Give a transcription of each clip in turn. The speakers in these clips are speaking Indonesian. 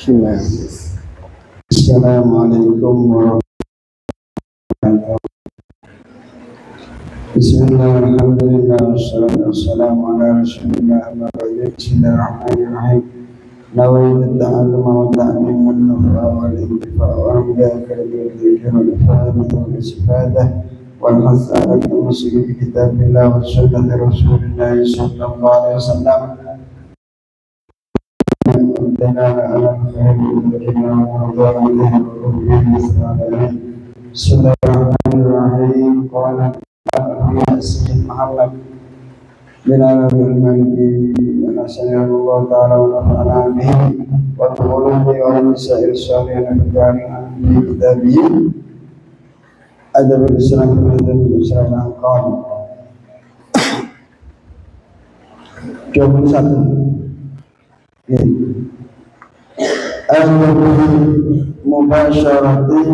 Bismillah. Assalamualaikum warahmatullahi wabarakatuh. Bismillah, alhamdulillah, wassalatu wassalamu ala rasulillah wa ba'du. Bismillahirrahmanirrahim. Nawaitu ta'alluma wa ta'lim wa nafa'a wal intifa' wa ramdaka bil-dhikri wal ifadati wal istifadah wal has'ala al-muslim bi kitabillah wa sunnati rasulillah sallallahu alaihi wasallam. Bismillahirrahmanirrahim. Qala Sayyid Muhammad bin Arabi al-Maliki Allah ta'ala wa nafa'ana bihi wa bi wa nisa'ir salihin bi kitabihi adabul Islam adabul Islam qala 21. Mubasyarati,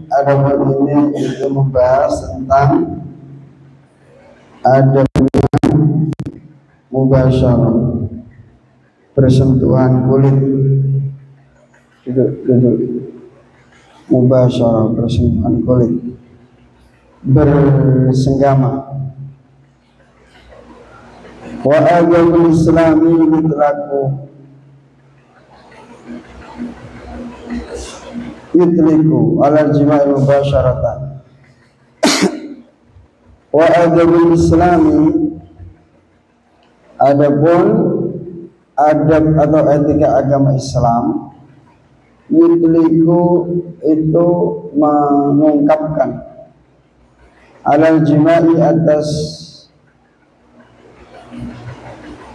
adapun ini itu membahas tentang adabnya mubasyarah, bersentuhan kulit. Duduk. Mubasyarah, bersentuhan kulit, bersenggama. Wa adabul Islami yutlaku ala jima'i mubasyaratan. Wa adabul Islami, adapun adab atau etika agama Islam, yutliku itu mengungkapkan ala jima'i atas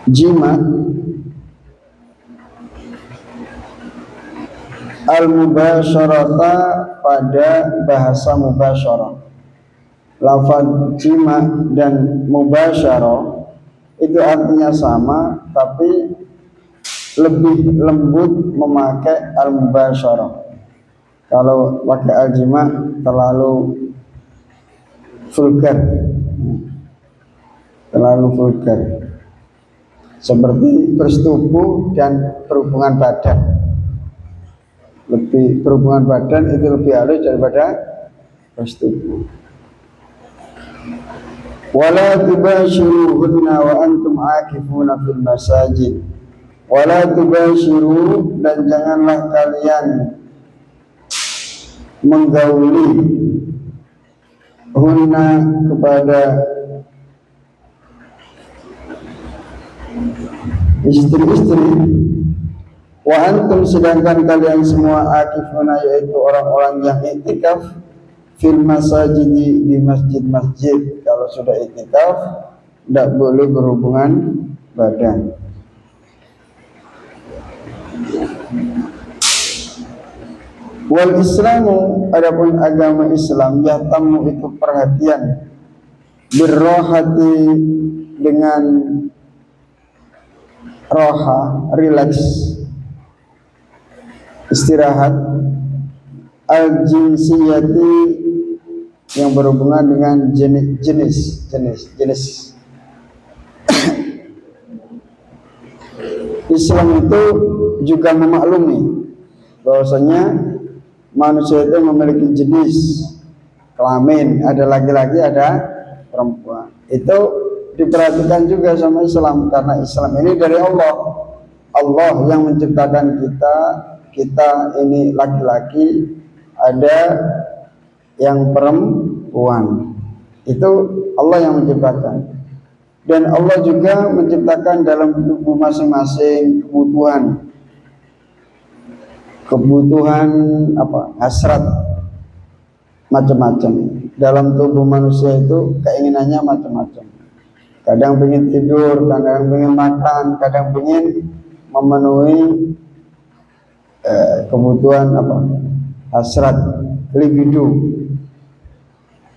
jima, al-mubasyarata pada bahasa mubasyarah. Lafaz jima dan mubasyarah itu artinya sama, tapi lebih lembut memakai al-mubasyarah. Kalau pakai al-jima terlalu vulgar, seperti bersetubuh dan berhubungan badan. Berhubungan badan itu lebih halus daripada bersetubuh. Wala tubashiruhunna wa antum akifuna fil masajid. Wala tubashiru, dan janganlah kalian menggauli hunna kepada istri-istri, wa antum sedangkan kalian semua akifuna, yaitu orang-orang yang iktikaf, fil masajid, di masjid-masjid. Kalau sudah iktikaf tidak boleh berhubungan badan. Wal Islamu, adapun agama Islam, yahtamu itu perhatian, birrohati, dengan roha, relax, istirahat, al-jinsiyati, yang berhubungan dengan jenis. Islam itu juga memaklumi bahwasanya manusia itu memiliki jenis kelamin, ada laki-laki, ada perempuan. Itu diperhatikan juga sama Islam, karena Islam ini dari Allah. Allah yang menciptakan kita ini laki-laki, ada yang perempuan. Itu Allah yang menciptakan. Dan Allah juga menciptakan dalam tubuh masing-masing kebutuhan hasrat macam-macam. Dalam tubuh manusia itu keinginannya macam-macam. Kadang pengen tidur, kadang pengen makan, kadang pengen memenuhi kebutuhan hasrat, libido.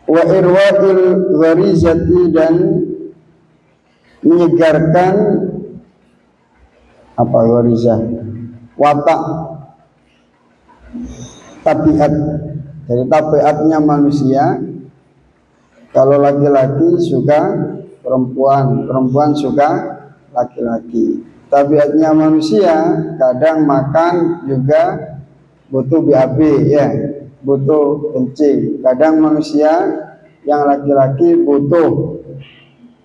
Wa irwadil gharizati, dan menyegarkan gharizah, watak, tabiat. Jadi tabiatnya manusia, kalau laki-laki suka perempuan, perempuan suka laki-laki. tabiatnya manusia kadang makan juga butuh BAB ya, butuh kencing. Kadang manusia yang laki-laki butuh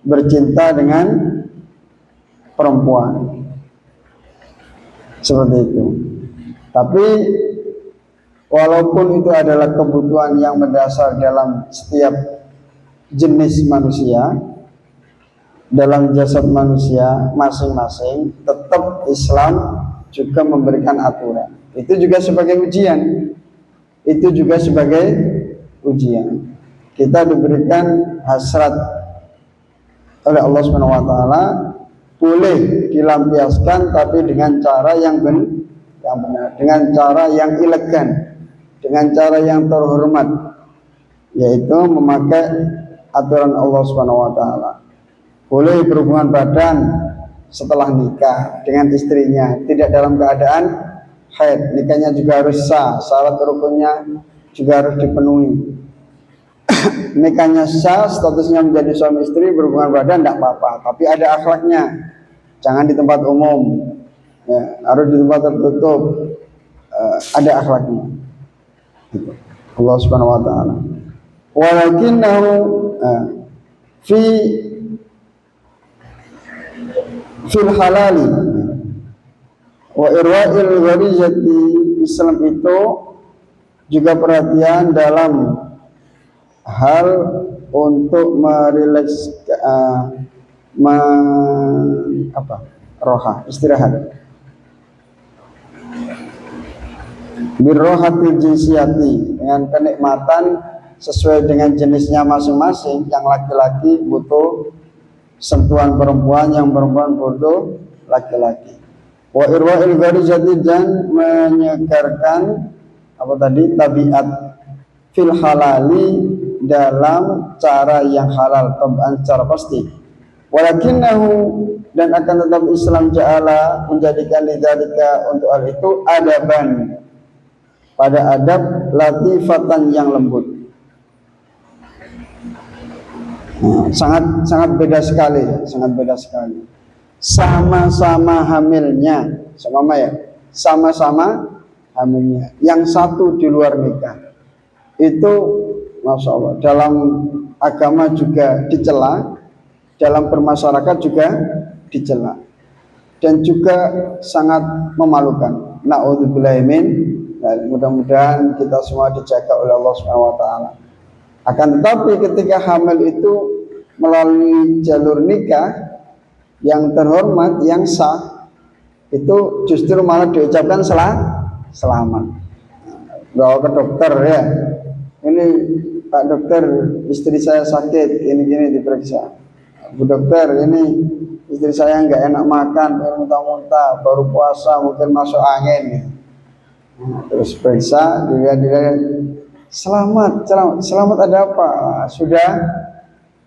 bercinta dengan perempuan. Seperti itu. Tapi walaupun itu adalah kebutuhan yang mendasar dalam setiap jenis manusia, dalam jasad manusia masing-masing, tetap Islam juga memberikan aturan. Itu juga sebagai ujian. Itu juga sebagai ujian. Kita diberikan hasrat oleh Allah Subhanahu wa taala, boleh dilampiaskan tapi dengan cara yang benar, dengan cara yang elegan, dengan cara yang terhormat, yaitu memakai aturan Allah Subhanahu wa taala. Boleh berhubungan badan setelah nikah dengan istrinya, tidak dalam keadaan haid. Nikahnya juga harus sah, syarat rukunnya juga harus dipenuhi. Nikahnya sah, statusnya menjadi suami istri, berhubungan badan tidak apa-apa, tapi ada akhlaknya. Jangan di tempat umum, ya, harus di tempat tertutup, ada akhlaknya. Allah Subhanahu wa taala. Walakinnahu fil halali wa irwa'il gharizati. Islam itu juga perhatian dalam hal untuk merileks roha, istirahat. Birrohatil jinsiyati, dengan kenikmatan sesuai dengan jenisnya masing-masing. Yang laki-laki butuh sentuhan perempuan, yang perempuan butuh laki-laki. Wa irwa'il gharizati, dan menyegarkan tabiat fil halali, dalam cara yang halal, tab'an, secara pasti. Walakinnahu, dan akan tetap Islam ja'ala, menjadikan lidzalika, untuk hal itu, adaban, pada adab latifatan, yang lembut. Sangat beda sekali, sangat beda sekali. Sama-sama hamilnya, sama-sama hamilnya. Yang satu di luar nikah, itu Masya Allah, dalam agama juga dicela, dalam bermasyarakat juga dicela, dan juga sangat memalukan. Na'udzubillahi min. Mudah-mudahan kita semua dijaga oleh Allah Subhanahu wa taala. Akan tetapi ketika hamil itu melalui jalur nikah yang terhormat, yang sah, itu justru malah diucapkan selamat. Bawa ke dokter ya. Ini Pak dokter, istri saya sakit, ini diperiksa. Bu dokter, ini istri saya nggak enak makan, muntah-muntah, baru puasa, mungkin masuk angin. Terus periksa, dilihat, selamat ada apa?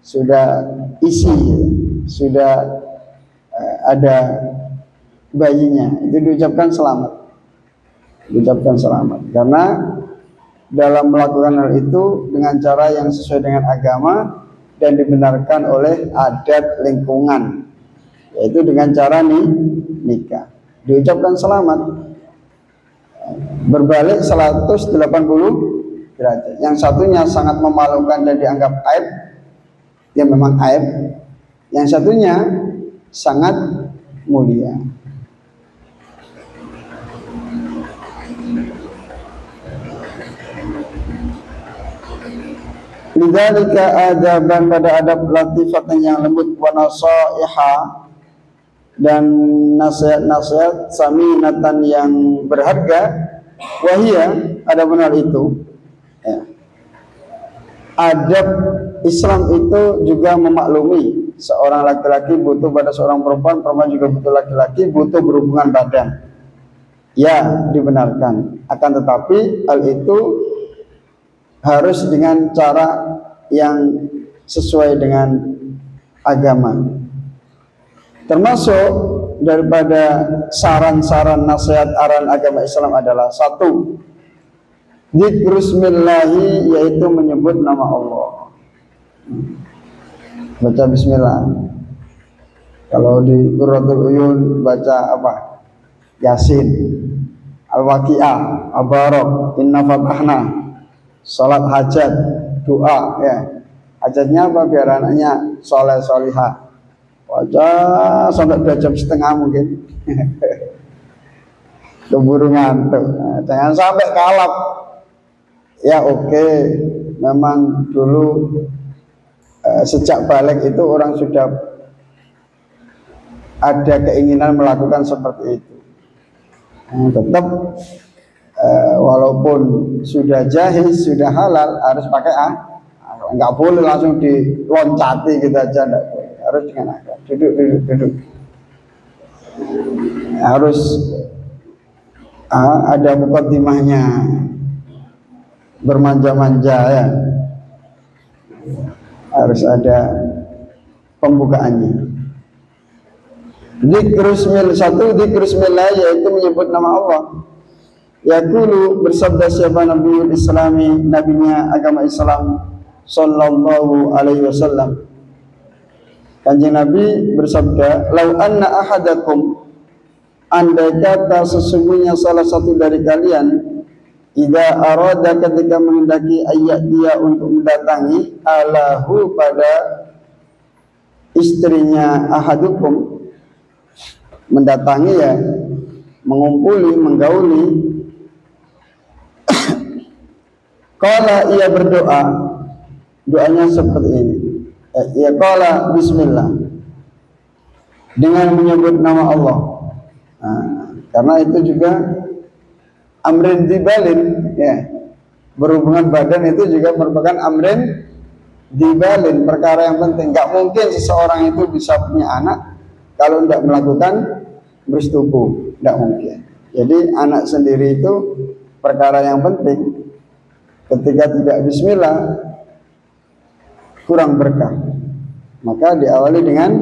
Sudah isi, sudah ada bayinya. Itu diucapkan selamat, karena dalam melakukan hal itu dengan cara yang sesuai dengan agama dan dibenarkan oleh adat lingkungan, yaitu dengan cara nikah, diucapkan selamat, berbalik 180 derajat. Yang satunya sangat memalukan dan dianggap aib, ya memang aib. Yang satunya sangat mulia. Lidzalika adaban, pada adab latifatan yang lembut, wa nasaiha, dan nasihat-nasihat saminatan yang berharga. Wahia, ada benar itu ya. Adab Islam itu juga memaklumi seorang laki-laki butuh pada seorang perempuan, perempuan juga butuh laki-laki, butuh berhubungan badan. Ya, dibenarkan. Akan tetapi hal itu harus dengan cara yang sesuai dengan agama. Termasuk daripada saran-saran nasihat arahan agama Islam adalah: 1. Dzikrusmillahi, yaitu menyebut nama Allah. Baca bismillah. Kalau di Qurratul Uyun baca apa? Yasin, Al-Waqiah, Al-Barok, Inna Fatahna, salat hajat, doa ya. Hajatnya apa? Biar anaknya soleh solihah. Wajah sampai 2 jam setengah mungkin. Keburu ngantuk. Nah, jangan sampai kalap. Ya oke, memang dulu sejak balik itu orang sudah ada keinginan melakukan seperti itu. Nah, tetap walaupun sudah jahiz, sudah halal, harus pakai nggak boleh langsung diloncati gitu aja, enggak boleh. Harus dengan akal. Duduk. Harus ada mukaddimahnya, bermanja-manja ya. Harus ada pembukaannya. Dzikrusmillah yaitu menyebut nama Allah. Yaqulu bersabda siapa Nabiul Islami, nabinya agama Islam sallallahu alaihi wasallam. Kanjeng Nabi bersabda, "Lau anna ahadakum," andai kata sesungguhnya salah satu dari kalian, idza arada ketika menghendaki ayat dia untuk mendatangi alahu pada istrinya ahadukum, mendatangi ya, mengumpuli, menggauli. Qala ia berdoa, doanya seperti ini. Ya qala bismillah, dengan menyebut nama Allah. Nah, karena itu juga amrin dibalin ya. Berhubungan badan itu juga merupakan amrin dibalin, perkara yang penting. Gak mungkin seseorang itu bisa punya anak kalau tidak melakukan bersetubuh, tidak mungkin. Jadi anak sendiri itu perkara yang penting. Ketika tidak bismillah kurang berkah, maka diawali dengan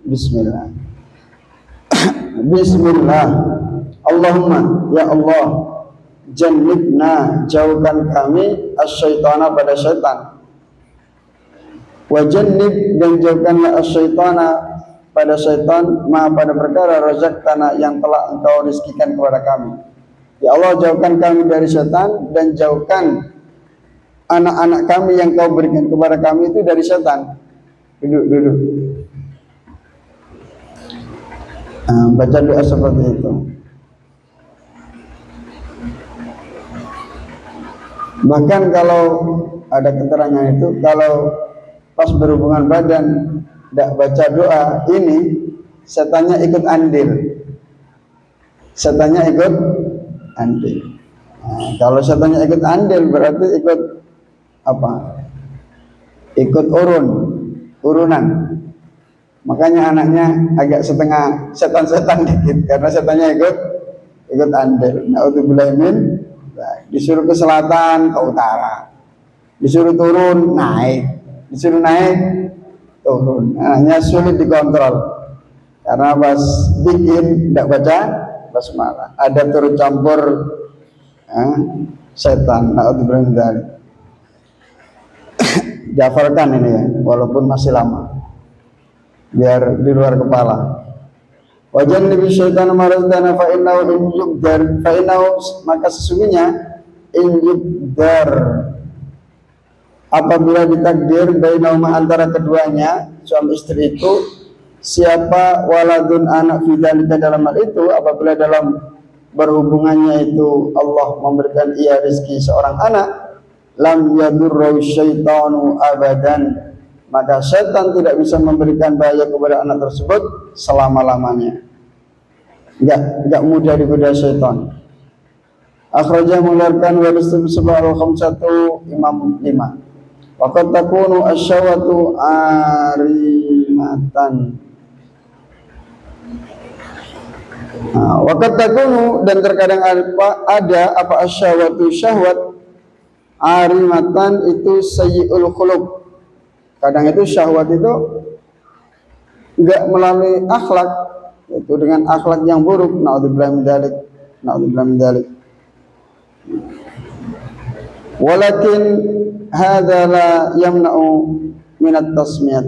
bismillah. Bismillah, Allahumma ya Allah, jannibna jauhkan kami asyaitana pada syaitan, wa jannib dan jauhkanlah asyaitana pada syaitan ma pada perkara razaqtana yang telah engkau rizkikan kepada kami. Ya Allah, jauhkan kami dari syaitan dan jauhkan anak-anak kami yang kau berikan kepada kami itu dari syaitan. Duduk. Baca doa seperti itu. Bahkan kalau ada keterangan itu, kalau pas berhubungan badan tidak baca doa ini, setannya ikut andil. Setannya ikut andil. Nah, kalau setannya ikut andil berarti ikut apa? Ikut urunan. Makanya anaknya agak setengah setan-setan dikit karena setannya ikut andil. Naudzubillah min, disuruh ke selatan, ke utara. Disuruh turun, naik. Disuruh naik, turun. Anaknya sulit dikontrol. Karena pas bikin tidak baca basmalah. Ada turut campur setan. Naudzubillah min dzalik. Dihafalkan ini ya, walaupun masih lama, biar di luar kepala. Wajan nabi syaitan maradana fa innahu injubdar, fa innahu maka sesungguhnya injubdar apabila ditakdir bainahuma antara keduanya suami istri itu, siapa waladun anak fidzalika dalam hal itu, apabila dalam berhubungannya itu Allah memberikan ia rezeki seorang anak, lam yadurru syaitanu abadan, maka setan tidak bisa memberikan bahaya kepada anak tersebut selama-lamanya. Enggak mudah digoda setan. Akhrajah mengeluarkan wa Muslim al-khamsatu Imam 5. Wa qad takunu asyawatu arimatan. Wa qad takunu, dan terkadang ada apa asyawatu syahwat, arimatan itu sayyi'ul khuluq. Kadang itu syahwat itu enggak melalui akhlak, itu dengan akhlak yang buruk. Naudzubillah min dzalik. Naudzubillah min dzalik. Walakin hadza la yamna'u min at-tasmiyah.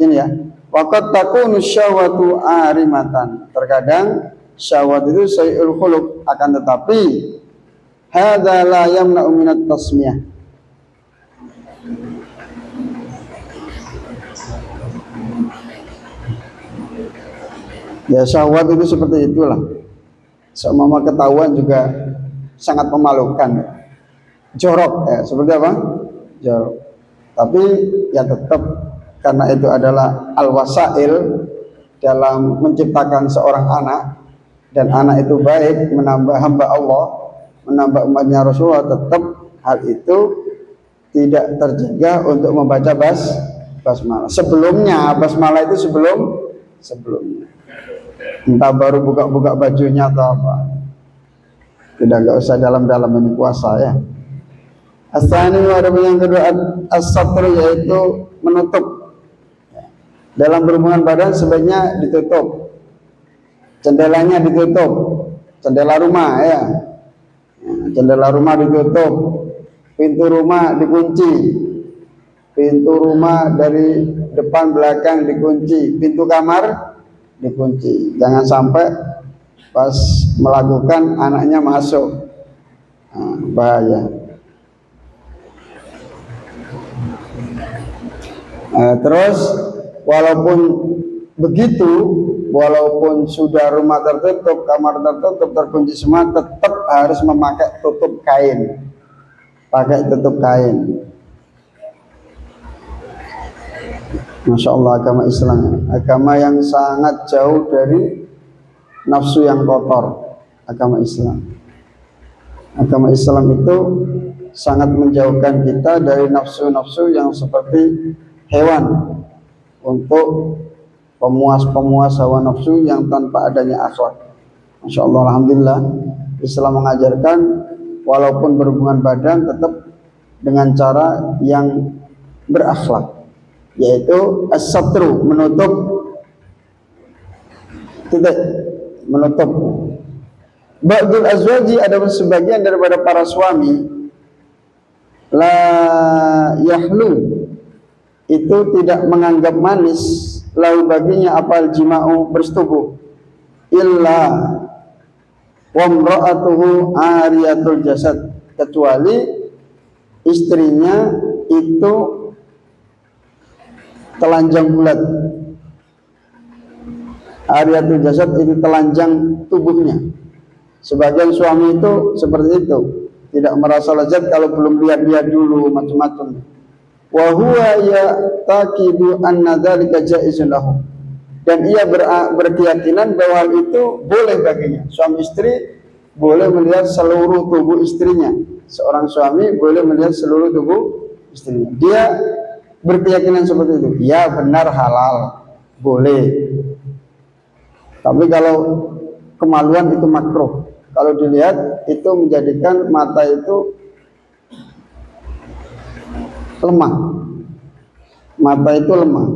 Ini ya. Waqad takunu syahwatu arimatan. Terkadang syahwat itu syai'ul khuluq, akan tetapi hadza la yamna'u minat tasmiyah. Ya, syahwat itu seperti itulah. Seumpama ketahuan juga sangat memalukan. Jorok, ya, seperti apa? Jorok. Tapi ya tetap, karena itu adalah al-wasail dalam menciptakan seorang anak, dan anak itu baik, menambah hamba Allah, menambah umatnya Rasulullah, tetap hal itu tidak terjaga untuk membaca basmalah. Sebelumnya, basmalah itu sebelumnya. Entah baru buka-buka bajunya atau apa. Tidak, nggak usah dalam-dalam ini puasa ya. As-tsani, yang kedua, as-satr, yaitu menutup. Dalam berhubungan badan sebaiknya ditutup. Jendelanya ditutup. Jendela rumah ya. Jendela rumah ditutup. Pintu rumah dikunci. Pintu rumah dari depan belakang dikunci. Pintu kamar dikunci. Jangan sampai pas melakukan anaknya masuk. Bahaya. Terus walaupun begitu, walaupun sudah rumah tertutup, kamar tertutup, terkunci semua, tetap harus memakai tutup kain. Pakai tutup kain. Masya Allah, agama Islam, agama yang sangat jauh dari nafsu yang kotor. Agama Islam, agama Islam itu sangat menjauhkan kita dari nafsu-nafsu yang seperti hewan, untuk pemuas hawa nafsu yang tanpa adanya akhlak. Masya Allah, alhamdulillah, Islam mengajarkan walaupun berhubungan badan tetap dengan cara yang berakhlak, yaitu as-satru, menutup. Menutup. Ba'dul azwaji, ada sebagian daripada para suami, la yahlu, itu tidak menganggap manis lahu baginya apal jima'u, bersetubuh, illa wamra'atuhu ariyatul jasad, kecuali istrinya itu telanjang bulat. Ariyatul jasad itu telanjang tubuhnya. Sebagian suami itu seperti itu, tidak merasa lezat kalau belum lihat-lihat dulu macam-macam. Wa huwa ya'taqidu anna dzalika jaizun lahu, dan ia berkeyakinan bahwa hal itu boleh baginya. Suami istri boleh melihat seluruh tubuh istrinya. Seorang suami boleh melihat seluruh tubuh istrinya. Dia berkeyakinan seperti itu. Ya, benar, halal, boleh. Tapi kalau kemaluan itu makruh. Kalau dilihat itu menjadikan mata itu lemah. Mata itu lemah.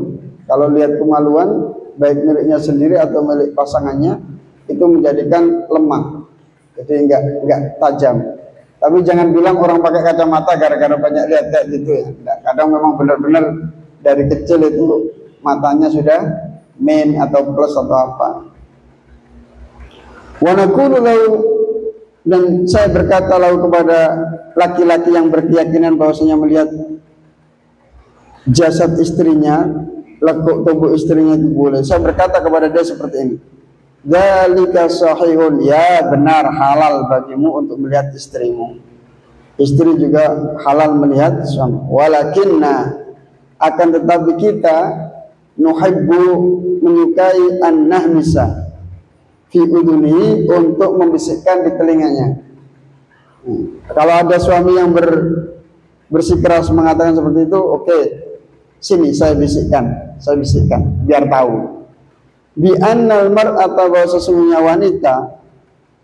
Kalau lihat kemaluan, baik miliknya sendiri atau milik pasangannya, itu menjadikan lemah. Jadi enggak tajam. Tapi jangan bilang orang pakai kacamata gara-gara banyak lihat gitu ya. Enggak. Kadang memang benar-benar dari kecil itu matanya sudah min atau plus atau apa. Wa naqulu lahu, dan saya berkata lahu kepada laki-laki yang berkeyakinan bahwasanya melihat jasad istrinya, lekuk tubuh istrinya itu boleh. Saya berkata kepada dia seperti ini. Dzalika sahihun, ya benar, halal bagimu untuk melihat istrimu. Istri juga halal melihat suami. Walakinna, akan tetapi kita nuhibbu, menyukai an-nahmisa fi udunihi, untuk membisikkan di telinganya. Kalau ada suami yang bersikeras mengatakan seperti itu, oke, sini saya bisikkan biar tahu. Bi annal mar'ata, bahwa sesungguhnya wanita,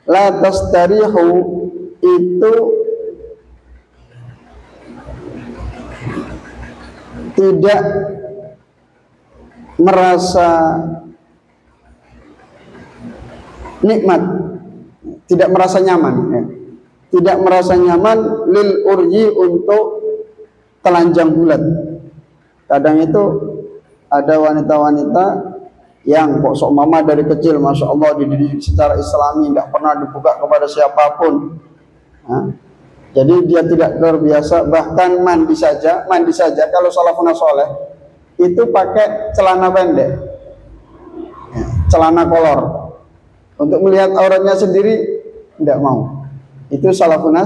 la tastarihu, itu tidak merasa nikmat, tidak merasa nyaman ya. Tidak merasa nyaman lil urji, untuk telanjang bulat. Kadang itu ada wanita-wanita yang kok sok mama dari kecil, masya Allah dididik secara Islami, tidak pernah dibuka kepada siapapun. Jadi dia tidak luar biasa, bahkan mandi saja kalau salafun soleh itu pakai celana pendek, celana kolor, untuk melihat auratnya sendiri tidak mau. Itu salafun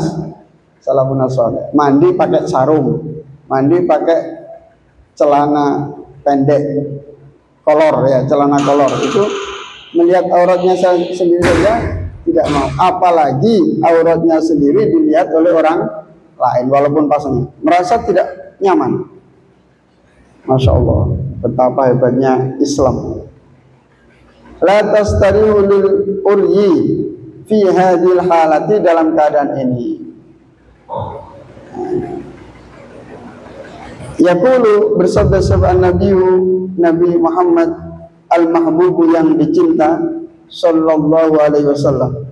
soleh. Mandi pakai sarung, mandi pakai celana pendek kolor, ya celana kolor, itu melihat auratnya sendiri saja tidak mau, apalagi auratnya sendiri dilihat oleh orang lain walaupun pasangan, merasa tidak nyaman. Masya Allah, betapa hebatnya Islam. La tastarihu lil uryi fi hadhil halati, dalam keadaan ini. Yaqulu, bersabda Nabi Muhammad al-mahbubu, yang dicinta, sallallahu alaihi wasallam.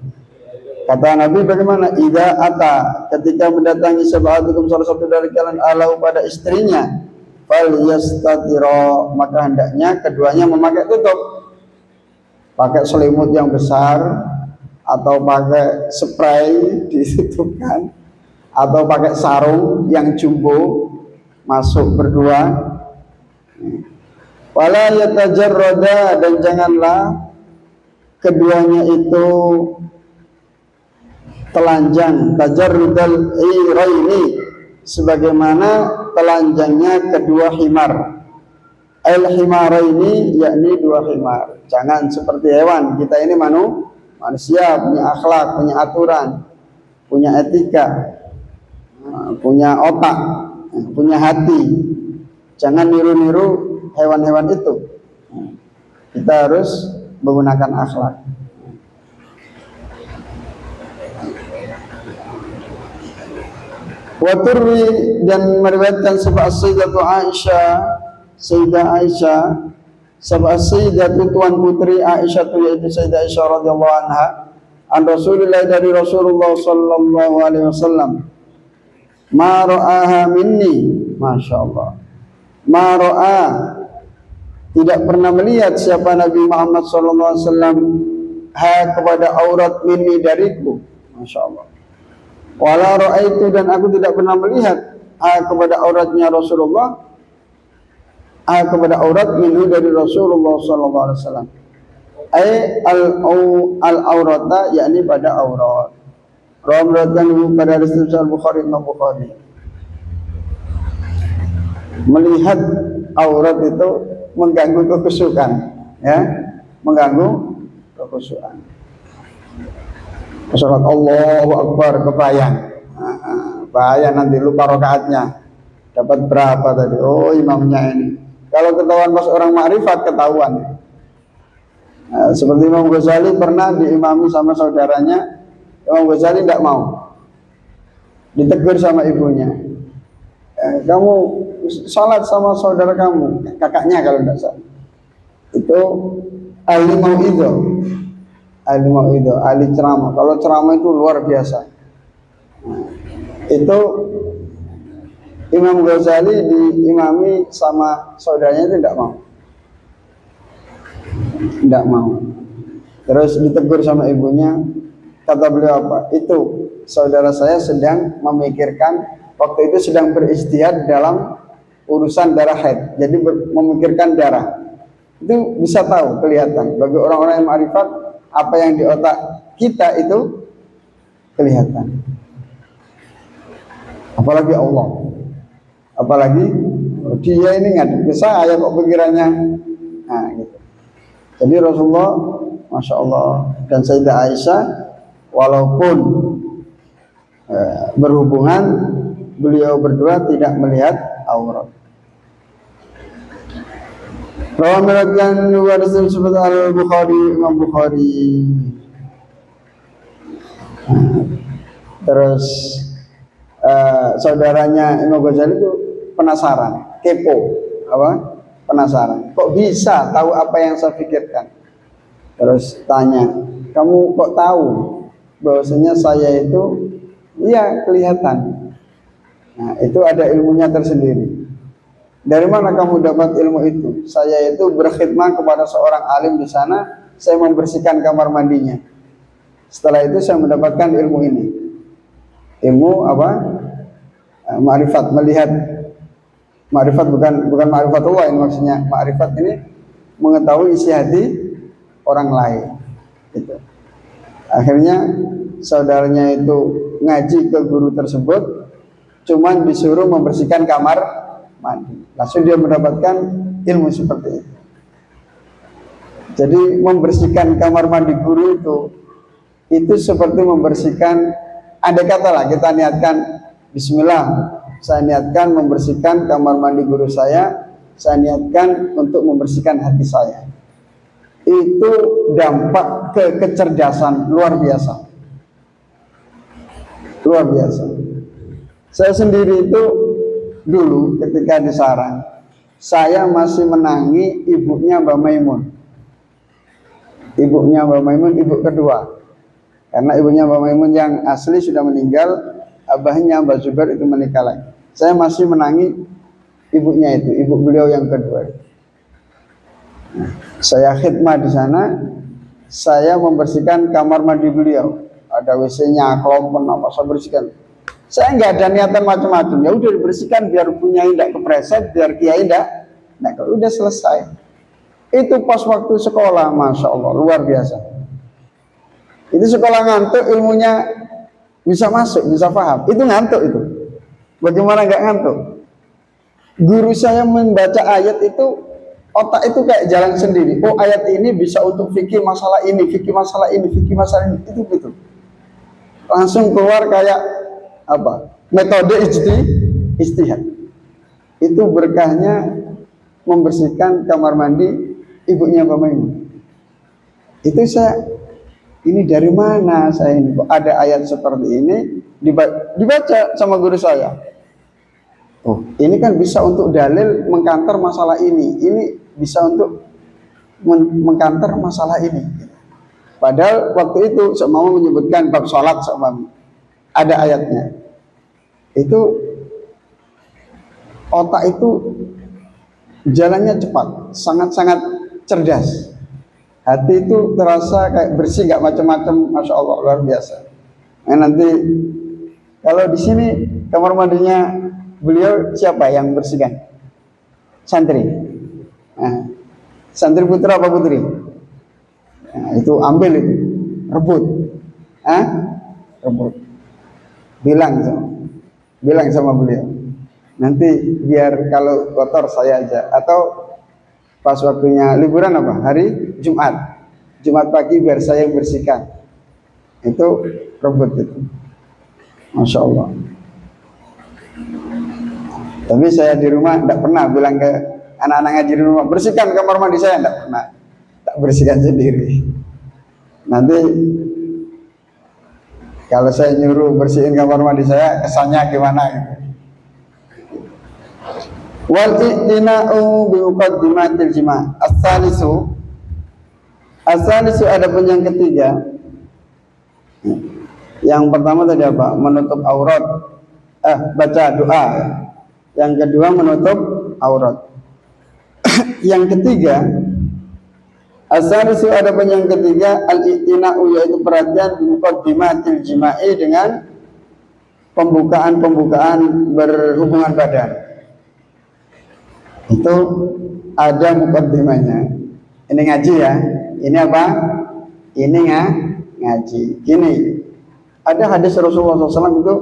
Kata Nabi bagaimana? Idza ata, ketika mendatangi sahabatkum, salah satu dari kalian, alau pada istrinya, fal yastatira, maka hendaknya keduanya memakai tutup, pakai selimut yang besar, atau pakai spray ditutupkan, atau pakai sarung yang jumbo, masuk berdua. Wala yatajarrada, dan janganlah keduanya itu telanjang, tajarrudal iraini, sebagaimana telanjangnya kedua himar. Al-himaraini, yakni dua himar. Jangan seperti hewan. Kita ini manusia, punya akhlak, punya aturan, punya etika, punya otak, punya hati. Jangan niru-niru hewan-hewan itu. Kita harus menggunakan akhlak. Wa turwi, dan meriwayatkan sebab Sayyidatu Aisyah, Sayyidah Aisyah, sebab Sayyidatu tuan putri Aisyah, yaitu Sayyidah Aisyah radhiyallahu anha, an Rasulullah, dari Rasulullah sallallahu alaihi wasallam, ma ra'aha minni, masya Allah, ma ra'a, tidak pernah melihat siapa Nabi Muhammad sallallahu alaihi wasallam, ha, kepada aurat minni, dariku, masya Allah. Wala ra'aitu, dan aku tidak pernah melihat, ha, kepada auratnya Rasulullah, ha, kepada aurat minhu, dari Rasulullah sallallahu alaihi wasallam. Ai al-aurata, yakni pada aurat. Rawatan pada Rasulullah Bukhari, Imam Bukhari. Melihat aurat itu mengganggu kekhusyukan, ya, mengganggu kekhusyukan. Salat Allahu Akbar kebayang, bahaya nanti lupa rakaatnya, dapat berapa tadi, oh imamnya ini. Kalau ketahuan pas orang makrifat, ketahuan. Seperti Imam Ghazali pernah diimami sama saudaranya, Imam Ghazali tidak mau, ditegur sama ibunya, kamu salat sama saudara kamu, kakaknya kalau tidak salah, itu ahli mau'idhah, ahli ceramah. Kalau ceramah itu luar biasa. Itu Imam Ghazali diimami sama saudaranya itu tidak mau. Terus ditegur sama ibunya, kata beliau apa? Itu saudara saya sedang memikirkan, waktu itu sedang beristihad dalam urusan darah haid, jadi memikirkan darah. Itu bisa tahu, kelihatan bagi orang-orang yang ma'rifat, apa yang di otak kita itu kelihatan. Apalagi Allah, apalagi dia ini ngadep ke saya kok pikirannya, nah gitu. Jadi Rasulullah, masya Allah, dan Sayyidah Aisyah, walaupun berhubungan, beliau berdua tidak melihat aurat. Rawakan warisan seperti Al-Bukhari, Imam Bukhari. Terus saudaranya Imam Ghazali itu penasaran, kepo, apa? Penasaran. Kok bisa tahu apa yang saya pikirkan? Terus tanya, kamu kok tahu bahwasanya saya itu? Iya, kelihatan. Nah, itu ada ilmunya tersendiri. Dari mana kamu dapat ilmu itu? Saya itu berkhidmat kepada seorang alim di sana, saya membersihkan kamar mandinya. Setelah itu saya mendapatkan ilmu ini. Ilmu apa? Ma'rifat, melihat. Ma'rifat bukan ma'rifatullah ini maksudnya. Ma'rifat ini mengetahui isi hati orang lain. Gitu. Akhirnya saudaranya itu ngaji ke guru tersebut, cuman disuruh membersihkan kamar mandi. Langsung dia mendapatkan ilmu seperti itu. Jadi membersihkan kamar mandi guru itu seperti membersihkan, andai kata lah kita niatkan bismillah, saya niatkan membersihkan kamar mandi guru saya niatkan untuk membersihkan hati saya. Itu dampak kecerdasan luar biasa. Luar biasa. Saya sendiri itu dulu ketika di sarang, saya masih menangi ibunya Mbak Maimun. Ibunya Mbak Maimun, ibu kedua. Karena ibunya Mbak Maimun yang asli sudah meninggal, abahnya Mbak Zubair itu menikah lagi. Saya masih menangi ibunya itu, ibu beliau yang kedua. Nah, saya khidmah di sana, saya membersihkan kamar mandi beliau. Ada WC-nya, kelompen apa, saya bersihkan. Saya nggak ada niatan macam-macam. Ya udah dibersihkan biar punya tidak kepreset, biar kiai tidak. Nah, kalau udah selesai. Itu pas waktu sekolah, masya Allah, luar biasa. Itu sekolah ngantuk, ilmunya bisa masuk, bisa paham. Itu ngantuk itu. Bagaimana nggak ngantuk? Guru saya membaca ayat itu, otak itu kayak jalan sendiri. Oh, ayat ini bisa untuk fikih masalah ini, fikih masalah ini, fikih masalah ini. Itu gitu. Langsung keluar kayak apa? Metode ijtihad. Itu berkahnya membersihkan kamar mandi ibunya Mbak Maimun. Itu ini dari mana saya ini? Kok ada ayat seperti ini dibaca sama guru saya. Oh, ini kan bisa untuk dalil mengkantar masalah ini. Ini bisa untuk mengkantar masalah ini. Padahal waktu itu mau menyebutkan bab sholat ada ayatnya. Itu otak itu jalannya cepat, sangat-sangat cerdas. Hati itu terasa kayak bersih, nggak macam-macam, masya Allah, luar biasa. Nah, nanti kalau di sini kamar mandinya beliau siapa yang bersihkan? Santri. Nah, santri putra apa putri? Nah, itu ambil itu, rebut, rebut. Bilang sama beliau. Nanti biar kalau kotor saya aja, atau pas waktunya liburan apa? Hari Jumat pagi biar saya yang bersihkan. Itu rebut itu. Masya Allah. Tapi saya di rumah tidak pernah bilang ke anak-anak ngaji di rumah, bersihkan kamar mandi saya, tidak pernah. Tak bersihkan sendiri. Nanti kalau saya nyuruh bersihin kamar mandi saya, kesannya gimana gitu. Wal i'tina'u bi muqaddimatil jima'. As-salisu adapun yang ketiga. Yang pertama tadi apa? Menutup aurat. Baca doa. Yang kedua menutup aurat. Yang ketiga, as-salisu adapun yang ketiga, al-i'tina'u yaitu perhatian bi muqaddimatil jima'i dengan pembukaan berhubungan badan. Itu ada mukaddimahnya. Ini ngaji ya. Ini apa? Ini ngaji. Gini, ada hadis Rasulullah SAW itu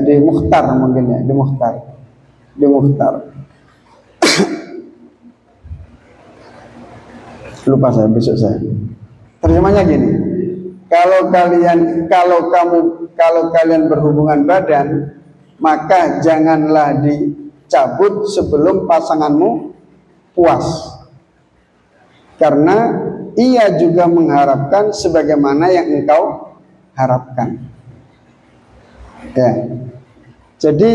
di Mukhtar mungkin ya, di Mukhtar. Lupa saya, besok saya. Terjemahnya gini. Kalau kalian berhubungan badan, maka janganlah dicabut sebelum pasanganmu puas, karena ia juga mengharapkan sebagaimana yang engkau harapkan. Ya. Jadi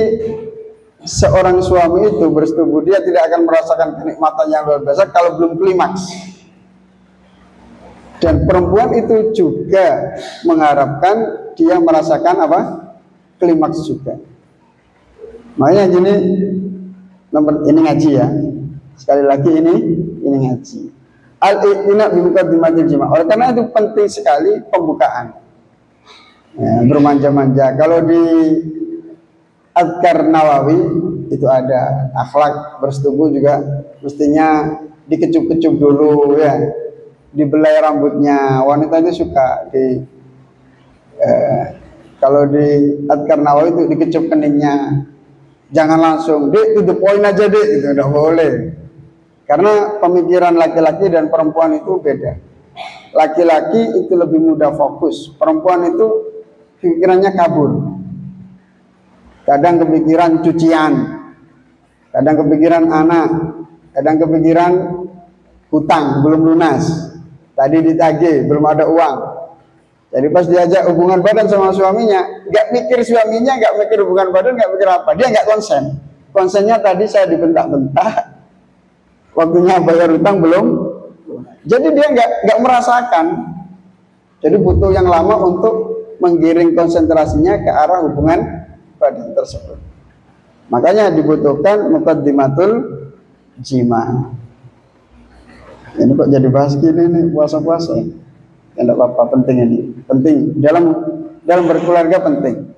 seorang suami itu bersetubuh, dia tidak akan merasakan kenikmatan yang luar biasa kalau belum klimaks. Dan perempuan itu juga mengharapkan dia merasakan apa? Klimaks juga. Makanya gini, Nomor ini ngaji ya. Sekali lagi ini ngaji. Al-i'tina bi muqaddimatil jima'. Oleh karena itu penting sekali pembukaan. Ya, bermanja-manja. Kalau di Adhkar Nawawi itu ada akhlak bersetubuh juga mestinya dikecup-kecup dulu ya. Dibelai rambutnya. Wanita itu suka kalau di Adhkar Nawawi itu dikecup keningnya. Jangan langsung, Dek, to the point aja, Dek, itu udah boleh. Karena pemikiran laki-laki dan perempuan itu beda. Laki-laki itu lebih mudah fokus, perempuan itu pikirannya kabur. Kadang kepikiran cucian, kadang kepikiran anak, kadang kepikiran hutang belum lunas, tadi ditagih belum ada uang. Jadi pas diajak hubungan badan sama suaminya, nggak mikir suaminya, nggak mikir hubungan badan, nggak mikir apa, dia nggak konsen. Konsennya tadi saya dibentak-bentak, waktunya bayar hutang belum. Jadi dia nggak merasakan. Jadi butuh yang lama untuk menggiring konsentrasinya ke arah hubungan badan tersebut. Makanya dibutuhkan muqaddimatul jima'. Ini kok jadi bahas gini nih, puasa-puasa. Ya enggak apa-apa, penting ini. Penting dalam berkeluarga penting.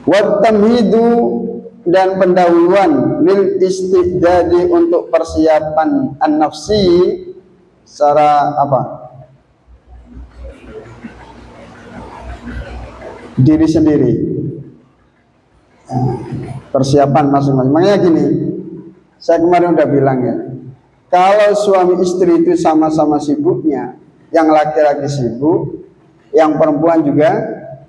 Wa tamhidu, dan pendahuluan lil istidadi, untuk persiapan an-nafsi secara apa? Diri sendiri. Persiapan masing-masing. Makanya gini, saya kemarin udah bilang ya, kalau suami istri itu sama-sama sibuknya, yang laki-laki sibuk, yang perempuan juga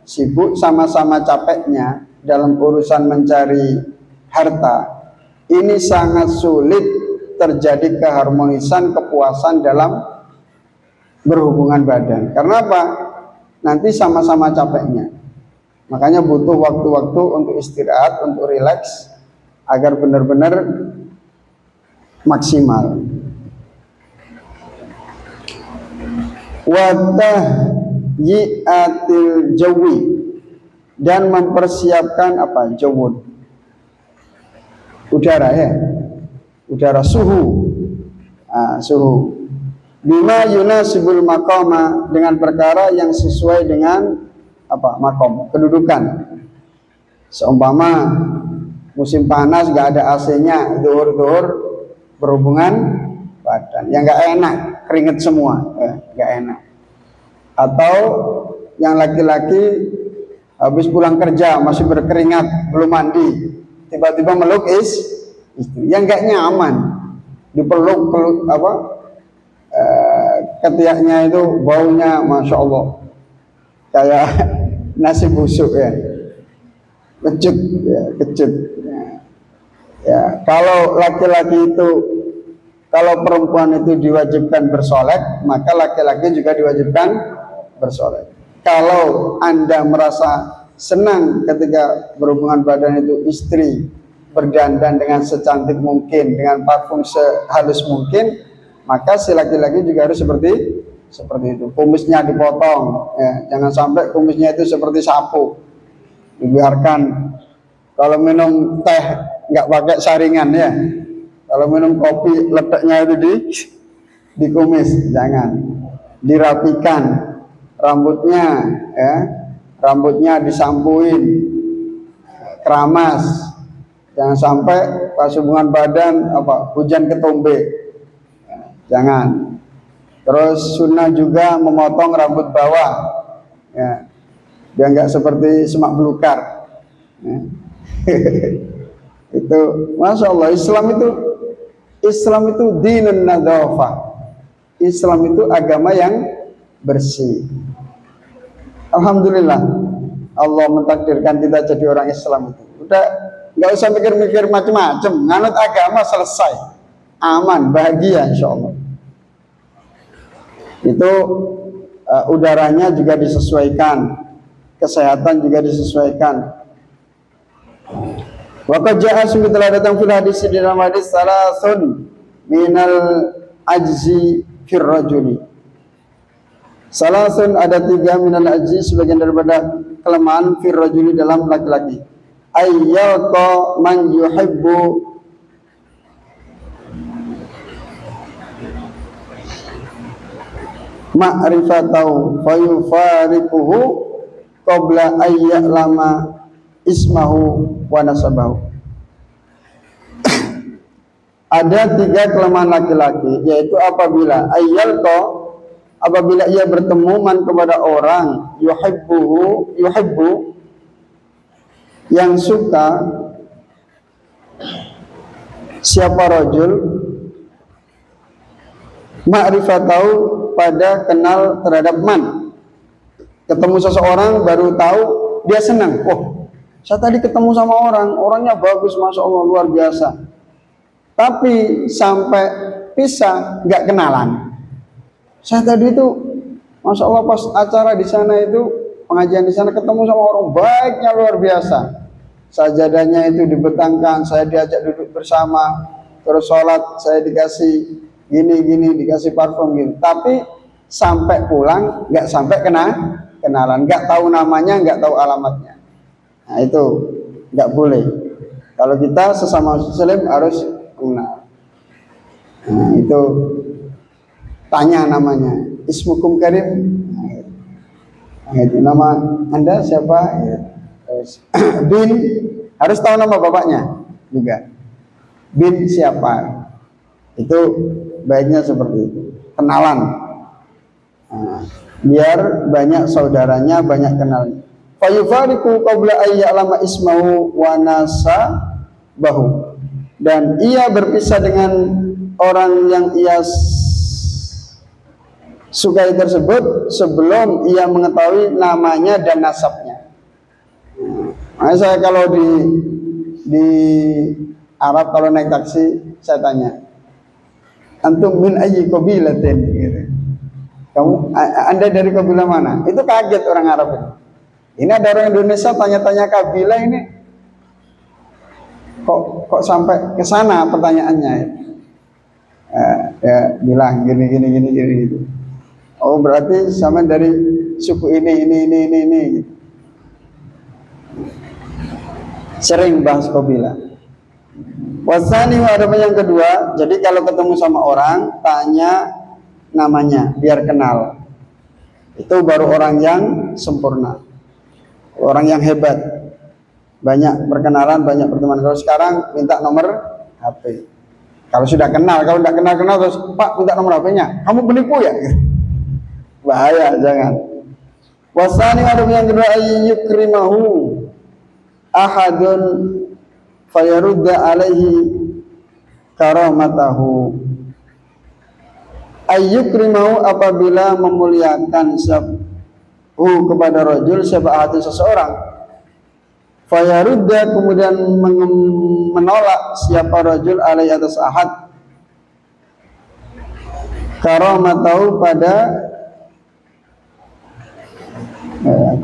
sibuk, sama-sama capeknya dalam urusan mencari harta, ini sangat sulit terjadi keharmonisan, kepuasan dalam berhubungan badan. Karena apa? Nanti sama-sama capeknya. Makanya butuh waktu-waktu untuk istirahat, untuk rileks, agar benar-benar maksimal. Watahyiatil jawi, dan mempersiapkan apa? Jawud, udara ya, udara, suhu. Suhu bima yunasibul maqama, dengan perkara yang sesuai dengan apa? Makom, kedudukan. Seumpama musim panas gak ada AC-nya, zuhur-zuhur berhubungan badan, yang nggak enak, keringet semua, nggak enak. Atau yang laki-laki habis pulang kerja masih berkeringat, belum mandi, tiba-tiba meluk istri, yang nggak nyaman, dipeluk apa, ketiaknya itu baunya, masya Allah, kayak nasi busuk ya, kecut ya, kecut. Ya, kalau laki-laki itu, kalau perempuan itu diwajibkan bersolek, maka laki-laki juga diwajibkan bersolek. Kalau Anda merasa senang ketika berhubungan badan itu istri berdandan dengan secantik mungkin, dengan parfum sehalus mungkin, maka si laki-laki juga harus seperti itu. Kumisnya dipotong, ya, jangan sampai kumisnya itu seperti sapu, dibiarkan. Kalau minum teh nggak pakai saringan ya. Kalau minum kopi letaknya itu di kumis, jangan. Dirapikan rambutnya, ya, rambutnya disampuin, keramas. Jangan sampai pas hubungan badan apa hujan ketombe, jangan. Terus sunnah juga memotong rambut bawah, ya, biar nggak seperti semak belukar. Ya. Itu masya Allah, Islam itu dinun nadhafah. Islam itu agama yang bersih. Alhamdulillah, Allah mentakdirkan kita jadi orang Islam itu. Udah nggak usah mikir-mikir macam-macam, nganut agama selesai, aman, bahagia insya Allah. Itu udaranya juga disesuaikan, kesehatan juga disesuaikan. Waqad ja'a, sungguh telah datang fil hadis, di dalam hadis, salasun minal ajzi fir rajuli. Salasun, ada 3 minal ajzi, sebagian daripada kelemahan fir rajuli, dalam laki-laki. ayyalqa man yuhibbu ma'rifatahu fayufariquhu qabla ayya'lama ismahu wa nasabahu. Ada 3 kelemahan laki-laki, yaitu apabila apabila ia bertemu man kepada orang yuhibbu yang suka siapa rajul ma'rifatahu pada kenal terhadap man. Ketemu seseorang baru tahu dia senang. Oh, saya tadi ketemu sama orangnya bagus, masya Allah luar biasa. Tapi sampai pisah nggak kenalan. Saya tadi itu, masya Allah pas acara di sana itu pengajian di sana ketemu sama orang baiknya luar biasa. Sajadahnya itu dibentangkan, saya diajak duduk bersama, terus sholat saya dikasih gini dikasih parfum gitu. Tapi sampai pulang nggak sampai kenalan, nggak tahu namanya, nggak tahu alamatnya. Nah itu nggak boleh. Kalau kita sesama muslim harus kenal. Nah itu tanya namanya, ismukum karim. Nah, itu nama Anda siapa? Ya. Bin harus tahu nama bapaknya juga. Bin siapa? Itu baiknya seperti itu. Kenalan. Nah, biar banyak saudaranya, banyak kenalnya. Fayufariqu qabla ayya'lama ismahu wa nasabahu. Dan ia berpisah dengan orang yang ia sukai tersebut sebelum ia mengetahui namanya dan nasabnya. Nah, saya kalau di Arab kalau naik taksi saya tanya, antum min ayyi qabilatin gitu. Anda dari kabilah mana? Itu kaget orang Arab itu. Ini ada orang Indonesia tanya-tanya kabilah ini. Kok sampai ke sana pertanyaannya? Ya bilang gini gitu. Oh berarti sama dari suku ini gitu. Sering bahas kabilah. Wasani ada yang kedua, jadi kalau ketemu sama orang tanya namanya biar kenal. Itu baru orang yang sempurna, orang yang hebat. Banyak berkenalan, banyak berteman. Kalau sekarang minta nomor HP. Kalau sudah kenal, kalau tidak kenal terus Pak minta nomor HP-nya. Kamu penipu ya? Bahaya, jangan. Wasani ada yang kedua ayyukrimahu ahadun fayarudda alaihi karamatahu. Ayyukrimahu apabila memuliakan kepada rajul siapa seseorang. Fayarudda kemudian menolak siapa rajul alai atas ahad karamatahu pada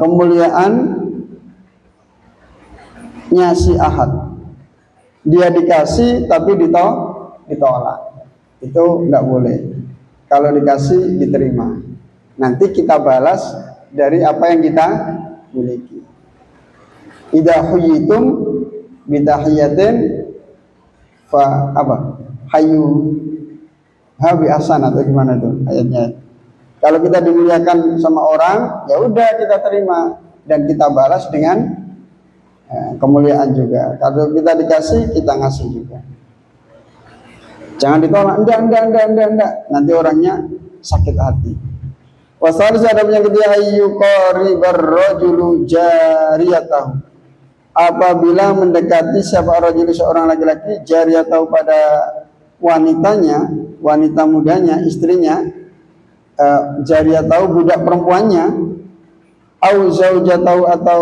kemuliaannya si ahad. Dia dikasih tapi ditolak. Itu enggak boleh. Kalau dikasih diterima. Nanti kita balas dari apa yang kita miliki. Idza huyitum bitahiyatin fa apa? Hayyu habi ahsan atau gimana itu ayatnya. Kalau kita dimuliakan sama orang, ya udah kita terima dan kita balas dengan kemuliaan juga. Kalau kita dikasih, kita ngasih juga. Jangan ditolak, enggak. Nanti orangnya sakit hati. Wasal ada yang ketiga ayyuqaribar rajulu jariyatahu. Apabila mendekati siapa rajul seorang laki-laki jariyatahu pada wanitanya, wanita mudanya, istrinya, jariyatahu budak perempuannya, au zaujatahu atau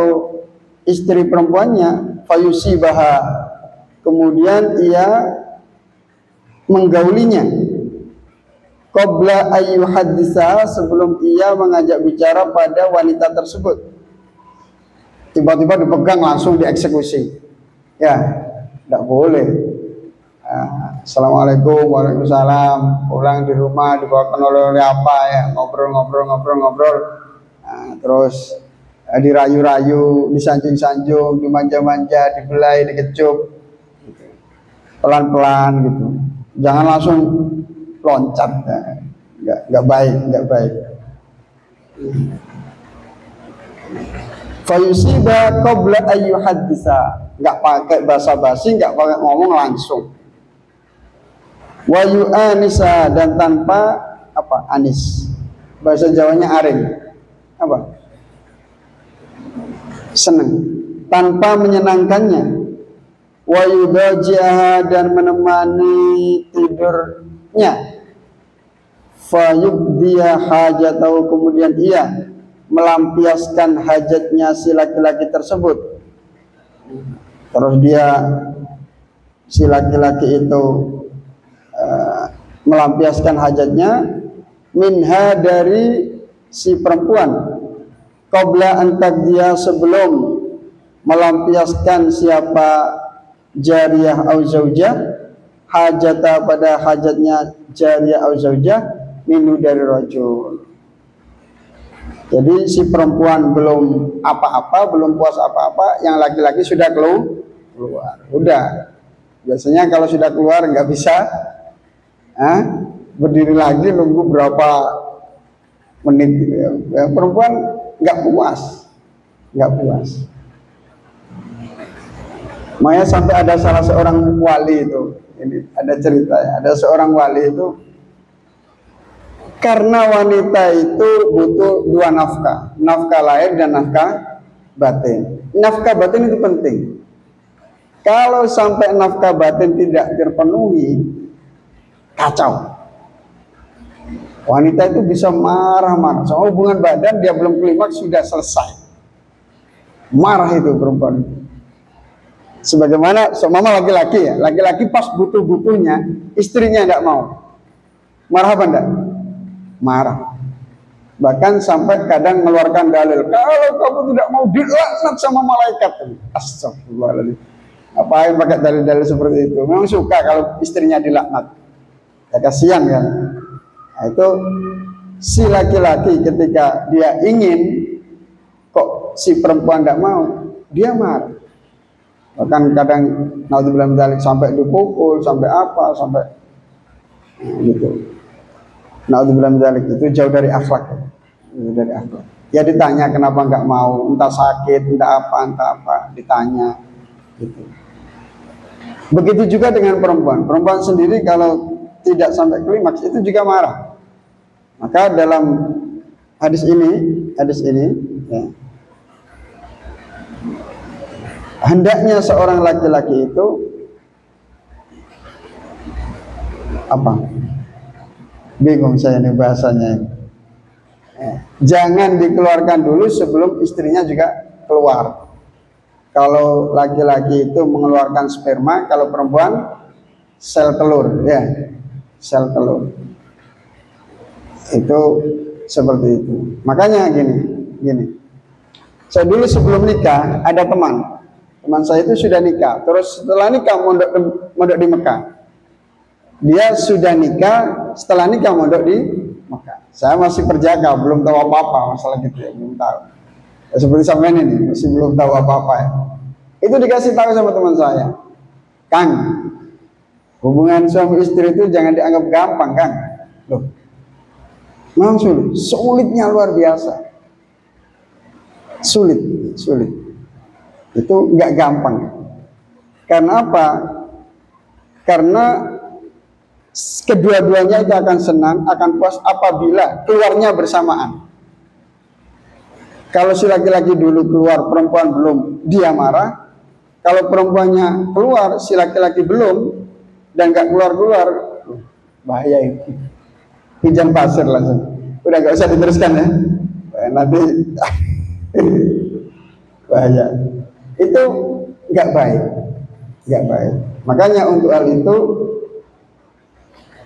istri perempuannya, fayusibaha kemudian ia menggaulinya qabla ayyuhaddisa sebelum ia mengajak bicara pada wanita tersebut. Tiba-tiba dipegang langsung dieksekusi. Ya, tidak boleh. Assalamualaikum, waalaikumsalam. Pulang di rumah dibawakan oleh apa ya, ngobrol. Terus dirayu-rayu, disanjung-sanjung, dimanja-manja, dibelai, dikecup, pelan-pelan gitu. Jangan langsung loncat, nggak baik, nggak baik. Fayusiba qabla ayyuhaddisa, nggak pakai basa-basi, nggak pakai ngomong langsung. Wa yu'anisa, dan tanpa apa? Anis. Bahasa Jawanya aring. Apa? Senang. Tanpa menyenangkannya. Wa yudajiha, dan menemani tidurnya. Fa yubdiya hajatahu, kemudian ia melampiaskan hajatnya si laki-laki tersebut. Terus dia, si laki-laki itu melampiaskan hajatnya minha, dari si perempuan, qabla an taqdiya, sebelum melampiaskan siapa jariyah au zaujah hajata, pada hajatnya jariyah au zaujah minhu, dari rajul. Jadi si perempuan belum apa-apa, belum puas apa-apa, yang laki-laki sudah keluar. Udah. Biasanya kalau sudah keluar nggak bisa berdiri lagi nunggu berapa menit gitu ya. Perempuan nggak puas. Makanya sampai ada salah seorang wali itu, ini ada cerita ya, ada seorang wali itu, karena wanita itu butuh dua nafkah, nafkah lahir dan nafkah batin. Nafkah batin itu penting. Kalau sampai nafkah batin tidak terpenuhi, kacau. Wanita itu bisa marah-marah. Soal hubungan badan dia belum klimaks sudah selesai. Marah itu perempuan. Sebagaimana mama laki-laki ya, laki-laki pas butuh-butuhnya, istrinya tidak mau. Marah apa enggak? Marah. Bahkan sampai kadang mengeluarkan dalil, kalau kamu tidak mau dilaknat sama malaikat. Astagfirullahaladzim. Apain pakai dalil-dalil seperti itu? Memang suka kalau istrinya dilaknat. Ya kasihan kan. Nah, itu si laki-laki ketika dia ingin, kok si perempuan tidak mau, dia marah. Bahkan kadang naudzubillah min dzalik, sampai dipukul, sampai apa, sampai gitu. Naudzubillah min dzalik, itu jauh dari akhlak. Dari akhlak. Ya ditanya kenapa nggak mau, entah sakit, entah apa, ditanya gitu. Begitu juga dengan perempuan. Perempuan sendiri kalau tidak sampai klimaks itu juga marah. Maka dalam hadis ini ya, hendaknya seorang laki-laki itu apa? Bingung saya nih bahasanya. Jangan dikeluarkan dulu sebelum istrinya juga keluar. Kalau laki-laki itu mengeluarkan sperma, kalau perempuan sel telur, ya, sel telur. Itu seperti itu. Makanya gini. Saya dulu sebelum nikah ada teman saya itu sudah nikah. Terus setelah nikah mondok di Mekah. Dia sudah nikah, setelah nikah mondok di Mekah. Saya masih perjaka, belum tahu apa-apa masalah gitu ya, belum tahu. Ya, seperti sampai ini masih belum tahu apa-apa ya. Itu dikasih tahu sama teman saya, Kang, hubungan suami istri itu jangan dianggap gampang, Kang. Loh, memang sulitnya luar biasa. Sulit. Itu nggak gampang. Karena apa? Karena kedua-duanya itu akan senang, akan puas apabila keluarnya bersamaan. Kalau si laki-laki dulu keluar, perempuan belum, dia marah. Kalau perempuannya keluar, si laki-laki belum, dan nggak keluar, bahaya itu. Pinjam pasir langsung. Udah nggak usah diteruskan ya. Nanti bahaya. Itu nggak baik. Makanya untuk hal itu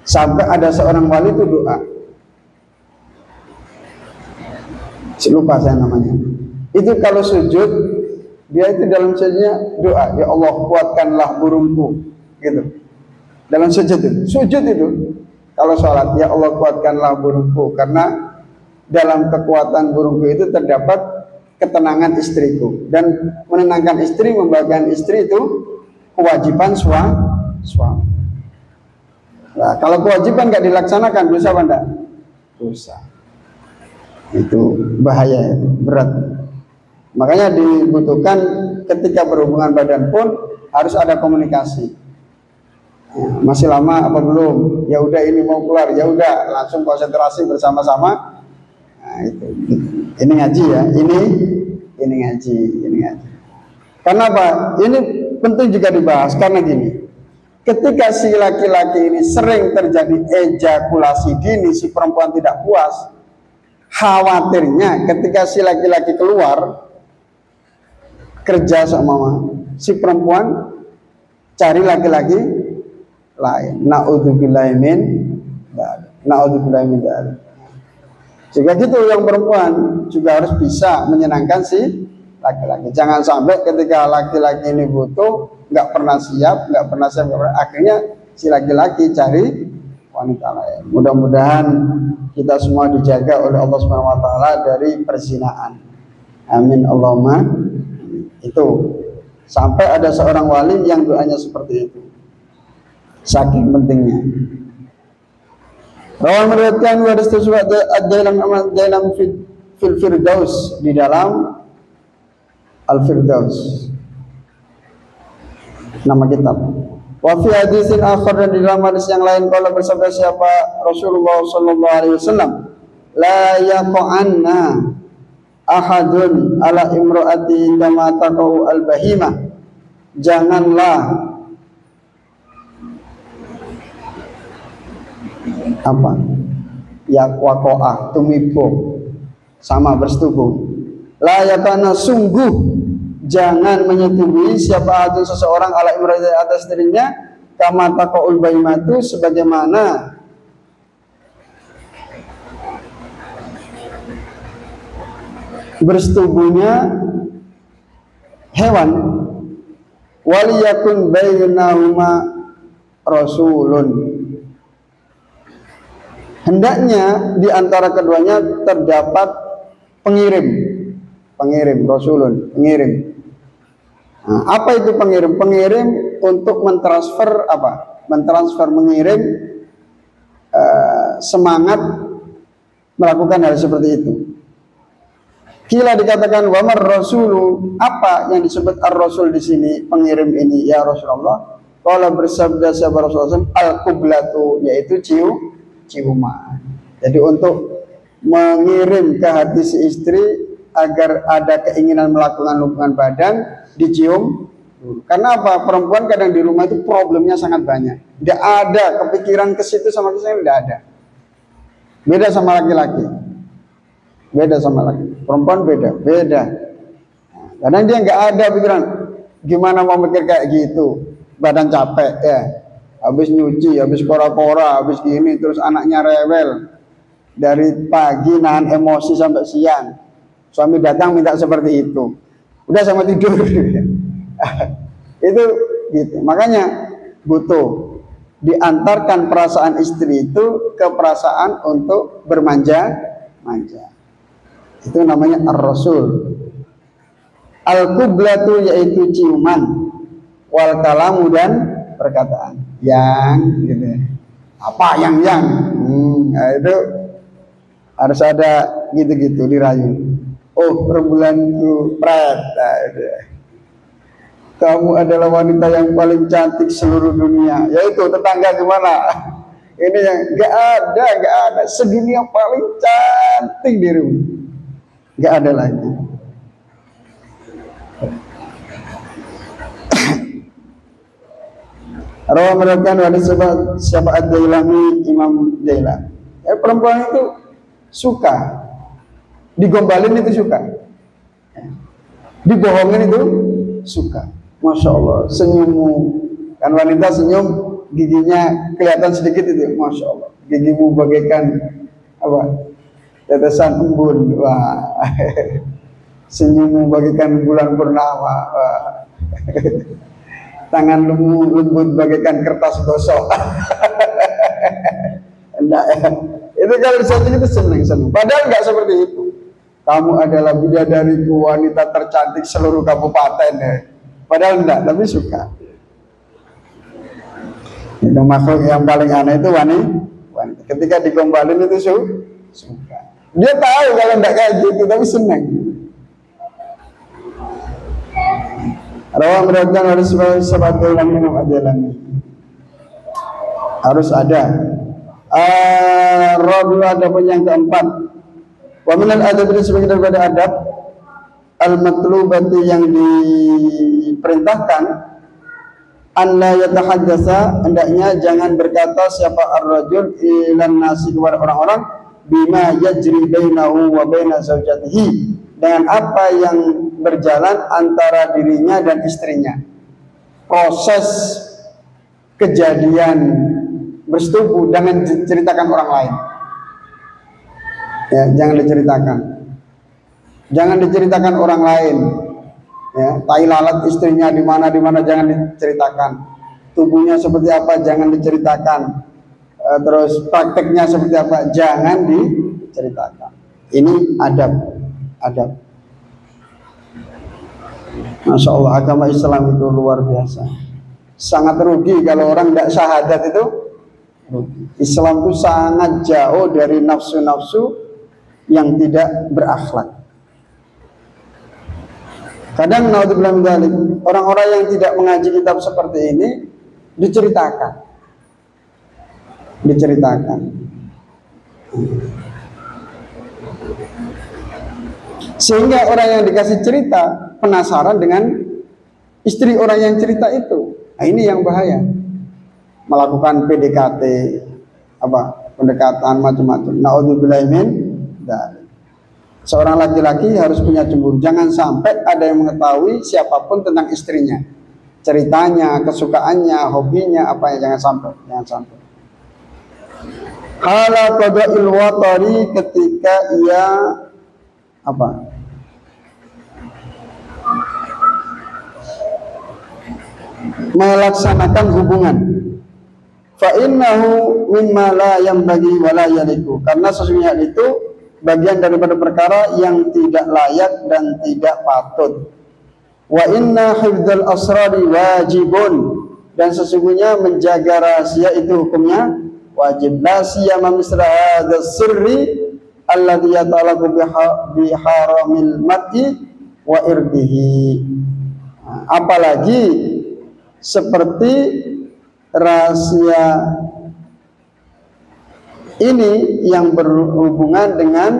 sampai ada seorang wali itu doa. Lupa saya namanya. Itu kalau sujud, dia itu dalam sujudnya doa, ya Allah kuatkanlah burungku, gitu. Dalam sujud itu, kalau sholat, ya Allah kuatkanlah burungku, karena dalam kekuatan burungku itu terdapat ketenangan istriku, dan menenangkan istri, membahagiakan istri itu kewajiban suami. Nah, kalau kewajiban nggak dilaksanakan, dosa apa enggak? Dosa. Itu bahaya, itu berat. Makanya dibutuhkan ketika berhubungan badan pun harus ada komunikasi. Ya, masih lama apa belum? Ya udah, ini mau keluar, ya udah langsung konsentrasi bersama-sama. Nah, itu. Ini ngaji ya, ini ngaji. Karena apa? Ini penting juga dibahas karena gini. Ketika si laki-laki ini sering terjadi ejakulasi dini, si perempuan tidak puas. Khawatirnya ketika si laki-laki keluar kerja sama si perempuan, cari laki-laki lain. Na'udzubillahi min dzalik. Jika gitu, yang perempuan juga harus bisa menyenangkan si laki-laki. Jangan sampai ketika laki-laki ini butuh, nggak pernah siap, akhirnya si laki-laki cari wanita lain. Mudah-mudahan kita semua dijaga oleh Allah Subhanahu wa taala dari perzinaan. Amin Allahumma. Itu sampai ada seorang wali yang doanya seperti itu. Saking pentingnya. Rawan meriwayatkan hadis tersebut dalam fil Firdaus, di dalam Al-Firdaus, nama kitab. Wa fi hadisin akhar, dan di dalam hadis yang lain kalau bersabda siapa Rasulullah sallallahu alaihi wasallam, la yaqanna ahadun ala imraati kama taqau al-bahimah. Janganlah apa? Ya waqa'ah tumibo, sama bersetubuh. La yaqanna, sungguh jangan menyetubuhi siapa ada seseorang ala imraati atas dirinya kama taqaul bahimatu, sebagaimana bersetubuhnya hewan. Waliyakun bainahuma rasulun, hendaknya di antara keduanya terdapat pengirim, rasulun, pengirim. Nah, apa itu pengirim? Pengirim untuk mentransfer apa? Mengirim semangat melakukan hal seperti itu. Kila dikatakan wamar rasulu, apa yang disebut ar-rasul di sini, pengirim ini ya Rasulullah? Kalau bersabda siapa Rasulullah, al-qiblatu, yaitu ciuman. Jadi untuk mengirim ke hati si istri agar ada keinginan melakukan hubungan badan, dicium dulu. Karena apa? Perempuan kadang di rumah itu problemnya sangat banyak. Tidak ada kepikiran ke situ sama ke sini, tidak ada. Beda sama laki-laki. Perempuan beda. Kadang dia nggak ada pikiran, gimana mau mikir kayak gitu, badan capek ya, habis nyuci, habis kora-kora, habis gini, terus anaknya rewel dari pagi nahan emosi sampai siang, suami datang minta seperti itu, udah sama tidur. Itu gitu. Makanya butuh diantarkan perasaan istri itu ke perasaan untuk bermanja-manja. Itu namanya ar-rasul. Al-qiblatu, yaitu ciuman, wal kalamu, dan perkataan. Yang gitu. Apa yang nah, itu harus ada gitu-gitu, dirayu. Oh, rembulanku pret. Nah, itu. Kamu adalah wanita yang paling cantik seluruh dunia. Yaitu tetangga gimana? Ini yang nggak ada. Sedunia paling cantik di rumah. Nggak ada lagi. Rawa meriwayatkan hadis siapa ad-Dailami, Imam Dailami. Perempuan itu suka digombalin, itu suka. Dibohongin itu suka. Masya Allah, senyummu, kan wanita senyum giginya kelihatan sedikit itu, Masya Allah, gigimu bagaikan apa? Tetesan embun. Wah. Senyummu bagaikan bulan purnama. Wah. Tangan lembut bagaikan kertas gosok. Enggak ya. Itu kalau disatunya itu senang. Padahal nggak seperti itu. kamu adalah bidadariku, wanita tercantik seluruh kabupaten ya. Padahal enggak, tapi suka. Itu makhluk yang paling aneh itu wanita. Ketika digombalin itu suka. Dia tahu kalau enggak kayak gitu, tapi senang. Rawang meriwayatkan harus sebagai ulama Imam Ad-Dailami. Harus ada. Rabi ada pun yang keempat. Wa minal adab ini sebagian daripada adab al-matlubati yang diperintahkan an la yatahaddatsa, hendaknya jangan berkata siapa ar-rajul ilan nasi kepada orang-orang bima yajri bainahu wa baina zaujatihi, dengan apa yang berjalan antara dirinya dan istrinya, proses kejadian bersetubuh, jangan diceritakan orang lain ya, jangan diceritakan orang lain ya. Tai lalat istrinya di mana jangan diceritakan, tubuhnya seperti apa jangan diceritakan, terus prakteknya seperti apa jangan diceritakan. Ini adab. Masya Allah, agama Islam itu luar biasa. Sangat rugi kalau orang tidak syahadat itu rugi. Islam itu sangat jauh dari nafsu-nafsu yang tidak berakhlak. Kadang naudzubillah min dzalik, orang-orang yang tidak mengaji kitab seperti ini diceritakan. Sehingga orang yang dikasih cerita penasaran dengan istri orang yang cerita itu. Nah, ini yang bahaya. Melakukan PDKT, pendekatan macam-macam. Naudzubillah min dzalik. Seorang laki-laki harus punya cemburu. Jangan sampai ada yang mengetahui siapapun tentang istrinya, ceritanya, kesukaannya, hobinya, apa yang jangan sampai. Hala qada'il watari, ketika ia melaksanakan hubungan. Fa innahu mimma la yanbaghi wa la yaliku, karena sesungguhnya itu bagian daripada perkara yang tidak layak dan tidak patut. Wa inna hifdzal asrari wajibun, dan sesungguhnya menjaga rahasia itu hukumnya wajib. La siyama misla hadzal sirri alladhi yatalaqu bi haramil mar'i wa irdihi. Apalagi seperti rahasia ini yang berhubungan dengan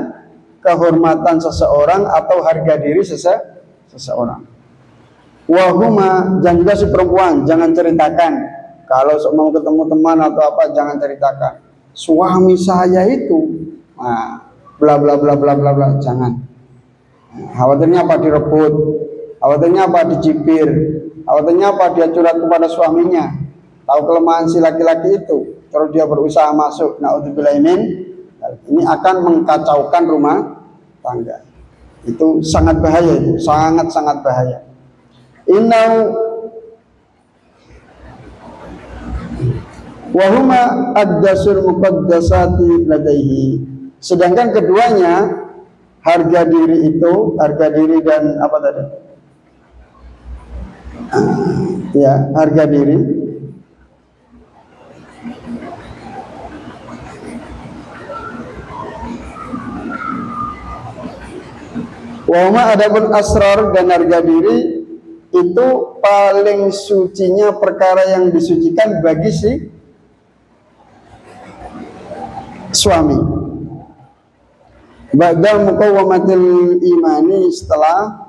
kehormatan seseorang atau harga diri seseorang. Wahuma, dan juga si perempuan jangan ceritakan kalau mau ketemu teman atau apa, jangan ceritakan suami saya itu bla bla bla bla bla bla, jangan. Khawatirnya apa direbut, khawatirnya apa dicipir, khawatirnya apa dia curhat kepada suaminya, tahu kelemahan si laki-laki itu, terus dia berusaha masuk. Naudzubillah min, ini akan mengkacaukan rumah tangga. Itu sangat bahaya, itu sangat bahaya. Innau wahuma ad-dasul muqaddasati ladaihi, sedangkan keduanya harga diri itu, harga diri dan apa tadi? Ya, harga diri. Wahuma adapun asrar dan harga diri itu paling sucinya perkara yang disucikan bagi si suami. Ba'da muqawwamatil imani, setelah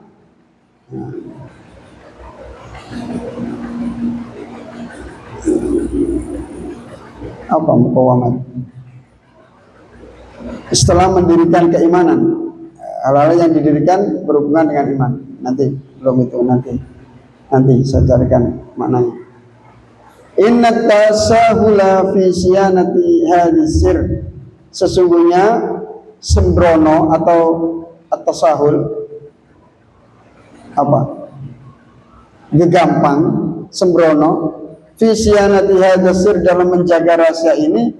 apa muqawwamat? Setelah mendirikan keimanan. Hal-hal yang didirikan berhubungan dengan iman. Nanti belum itu, nanti saya carikan maknanya. Inna tasahula fi siyanati hadis sir, sesungguhnya sembrono atau at-tasahul gegampang, sembrono fi siyanati hadis sir, dalam menjaga rahasia ini,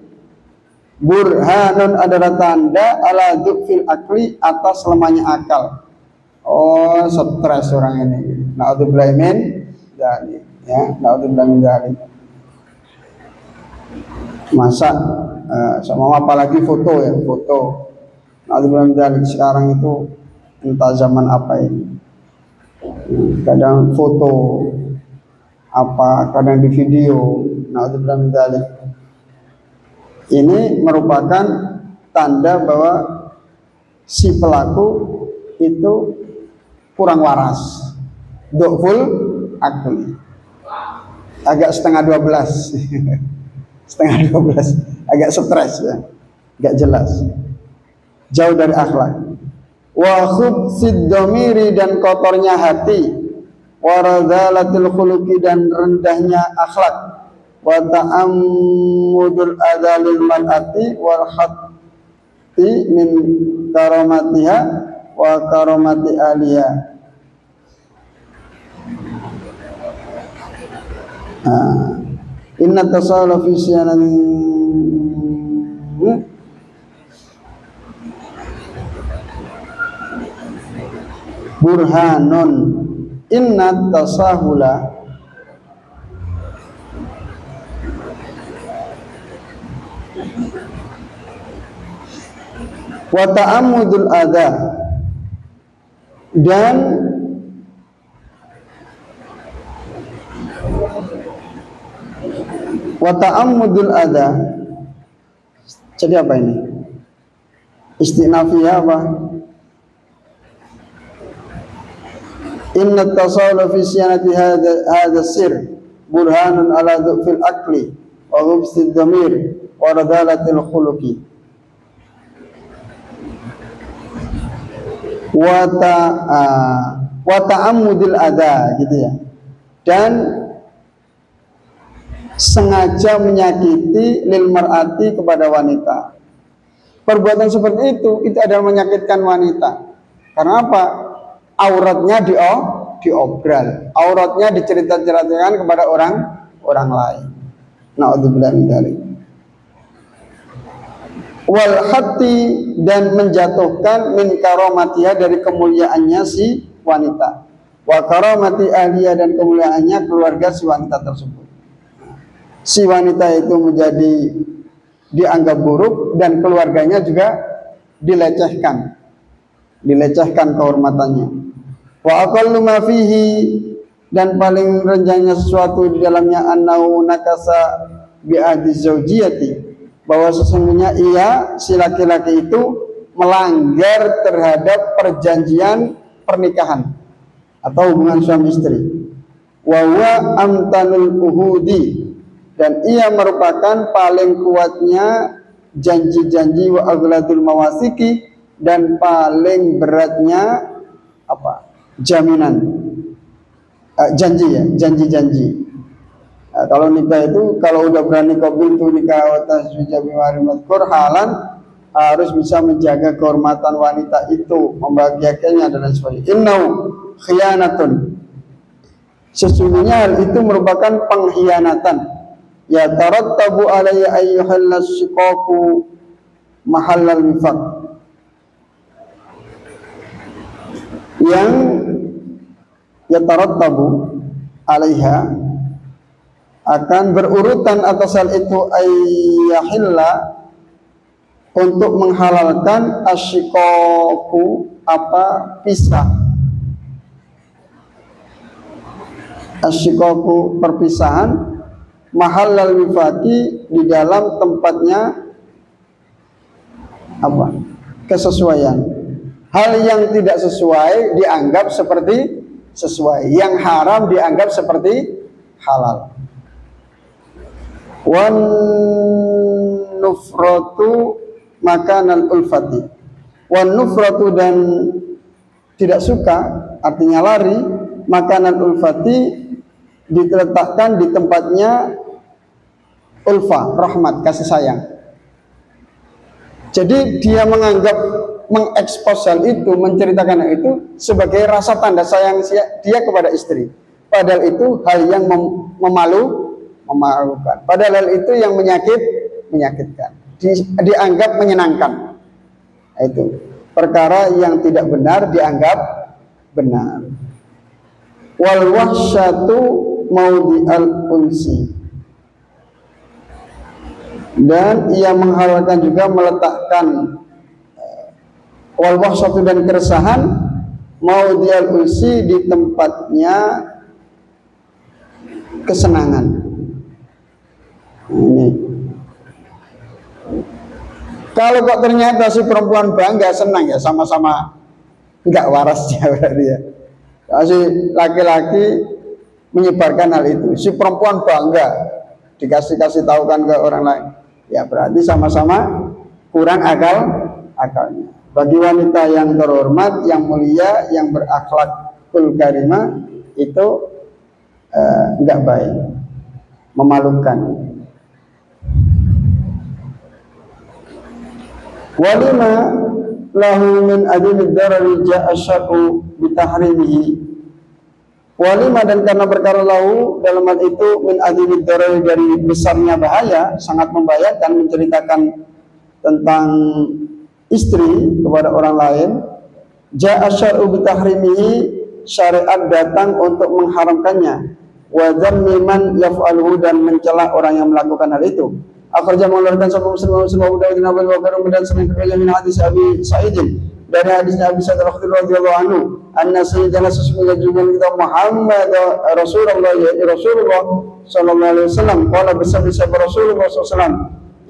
Burhanun adalah tanda ala dzufil akli, atas lemahnya akal. Oh, stres orang ini. Naudzubillah min dzalik, ya, naudzubillah min dzalik. Masa sama apalagi foto ya, foto. Naudzubillah min dzalik, sekarang itu entah zaman apa ini. Kadang foto apa, kadang di video. Naudzubillah min dzalik. Ini merupakan tanda bahwa si pelaku itu kurang waras, du'ful akli, agak setengah 12 setengah 12, agak stres ya, agak jelas, jauh dari akhlak. Wa khubsid dhamiri, dan kotornya hati, wa radzalatil khuluqi, dan rendahnya akhlak, wa ta'ammudul adzalil mar'ati wal hatti min karamatiha wa karamati aliya. Inna tasawula fi siyanan burhanun. Inna tasahula wa ta'ammudul adha, dan wa ta'ammudul adha. Jadi apa ini? Istinafiyah apa? Inna tasawula fi siyanati hadha sir burhanun ala dhu'fil akli wa ghubsid dhamir wa radalatil khuluqi wa ta'ammudil adha, gitu ya, dan sengaja menyakiti lil mar'ati, kepada wanita. Perbuatan seperti itu adalah menyakitkan wanita. Karena apa? Auratnya diobral, auratnya diceritakan kepada orang lain. Naudzubillah min dzalik. Wal hatti, dan menjatuhkan min karamatiha, dari kemuliaannya si wanita, wa karamati ahliya, dan kemuliaannya keluarga si wanita tersebut. Si wanita itu menjadi dianggap buruk, dan keluarganya juga dilecehkan kehormatannya. Wa aqallu ma fihi, dan paling renjanya sesuatu di dalamnya, annau nakasa bi ahdi zaujiyati, bahwa sesungguhnya si laki-laki itu melanggar terhadap perjanjian pernikahan atau hubungan suami istri. Wa huwa amtanul uhudi, dan ia merupakan paling kuatnya janji-janji, wa agladul mawasiki, dan paling beratnya apa? Jaminan, janji-janji. Kalau nikah itu, kalau udah berani qabiltu nikah wa taswija bima'rimatur halan, harus bisa menjaga kehormatan wanita itu, membahagiakannya dan lain sebagainya. Innahu khiyanatun, sesungguhnya hal itu merupakan pengkhianatan. Ya tarattabu alayya ayyuhallas shiqaqu mahallal wifaq, yang yatarattabu alaiha, akan berurutan atas hal itu, ayyahilla, untuk menghalalkan asyiqaqu, apa? Pisah. Asyiqaqu, perpisahan, mahallal wifaqi, di dalam tempatnya apa? Kesesuaian. Hal yang tidak sesuai dianggap seperti sesuai, yang haram dianggap seperti halal. Wan nufratu makanal ulfati, wan nufratu, dan tidak suka, artinya lari, makanal ulfati, diletakkan di tempatnya ulfa, rahmat, kasih sayang. Jadi dia mengekspos hal itu, menceritakan hal itu sebagai rasa tanda sayang dia kepada istri. Padahal itu hal yang memalukan. Padahal hal itu yang menyakitkan. dianggap menyenangkan. Itu perkara yang tidak benar dianggap benar. Wal wahsyatu maudhi'al unsi, dan ia menghalalkan juga meletakkan wal wahsyatu dan keresahan maudhi'al unsi di tempatnya kesenangan. Ini kalau kok ternyata si perempuan bangga senang, ya sama-sama nggak warasnya berarti ya. Si laki-laki menyebarkan hal itu, si perempuan bangga dikasih tahukan ke orang lain, ya berarti sama-sama kurang akalnya. Bagi wanita yang terhormat, yang mulia, yang berakhlakul karimah itu nggak baik, memalukan. Walima lahu min adimid darari ja'a syar'u bitahrimihi. Walima, dan karena perkara lahu dalam hal itu min adimid darari, dari besarnya bahaya, sangat membahayakan, menceritakan tentang istri kepada orang lain. Ja'a syar'u bitahrimihi, syariat datang untuk mengharamkannya. Wa dzammi man yaf'aluhu, dan mencela orang yang melakukan hal itu. Akhraja mengeluarkan satu Muslim Abu Dawud dan Abu Bakar dan Sahih min hadis Abi Sa'id, dari hadisnya Abi Sa'id radhiyallahu anhu, anna sayyidina sesungguhnya juga kita Muhammad Rasulullah sallallahu alaihi wasallam qala, bersabda Rasulullah sallallahu alaihi wasallam,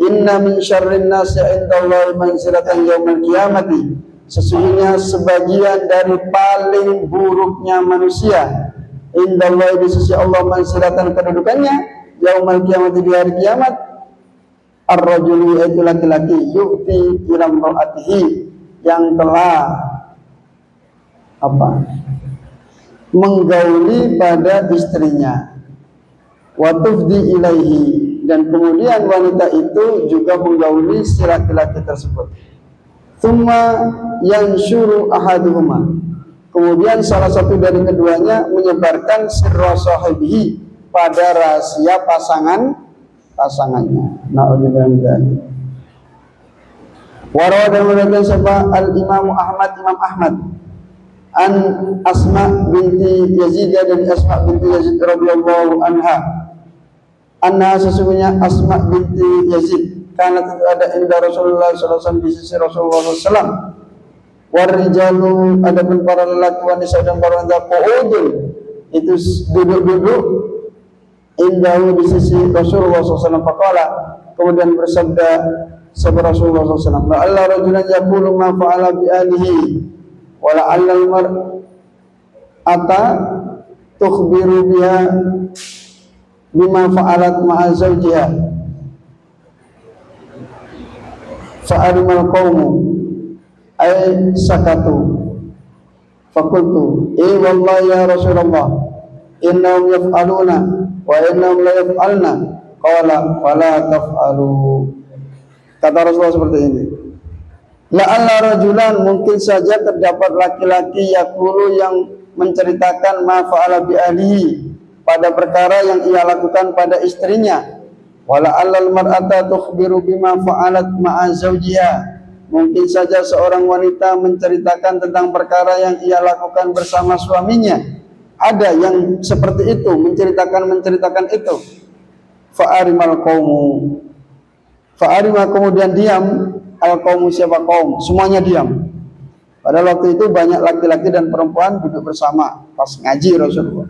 inna min syarrin nasi indallahi manzilatan yaumil qiyamati, sesungguhnya sebagian dari paling buruknya manusia indallahi, di sisi Allah, manzilatan kedudukannya yaumil qiyamati, di hari kiamat, ar-rajulu, yaitu laki-laki, yu'ti ila imra'atihi, yang telah menggauli pada istrinya, wa tufdi ilaihi, dan kemudian wanita itu juga menggauli si laki-laki tersebut. Tsumma yansyuru ahaduhuma, kemudian salah satu dari keduanya menyebarkan sirra sahibihi, pada rahasia pasangannya. Na'udzubillah min dzalik. Warawa, dan meriwayatkan siapa Imam Ahmad an Asma binti Yazid, dari Asma binti Yazid radhiyallahu anha, anna sesungguhnya Asma binti Yazid karena ada inda Rasulullah sallallahu alaihi wasallam, di sisi Rasulullah sallallahu alaihi wasallam, warijalu, adapun para lelaki, wanita dan para wanita, qu'udun, itu duduk-duduk, indahu, di sisi Rasulullah SAW. Faqala, kemudian bersabda sahabat Rasulullah SAW, la'alla rajulan yaqulu ma fa'ala bi alihi wa la'alla al-mar'ata tukhbiru biha bima fa'alat ma'a zawjiha fa'arimal qawmu ay sakatu. Fakultu, wallahi ya Rasulullah, innahum yaf'aluna wa innahum la yaf'alna. Qala fala taf'alu. Kata Rasulullah seperti ini, la'alla rajulan, mungkin saja terdapat laki-laki yaqulu, yang menceritakan ma fa'ala bi ahlihi, pada perkara yang ia lakukan pada istrinya. Wala allal mar'ata tukhbiru bima fa'alat ma'a zawjiha, mungkin saja seorang wanita menceritakan tentang perkara yang ia lakukan bersama suaminya. Ada yang seperti itu, menceritakan itu. Fa'arimal qaumu, fa'arima, kemudian diam, al-qaumu, siapa kaum, semuanya diam. Pada waktu itu banyak laki-laki dan perempuan duduk bersama pas ngaji Rasulullah.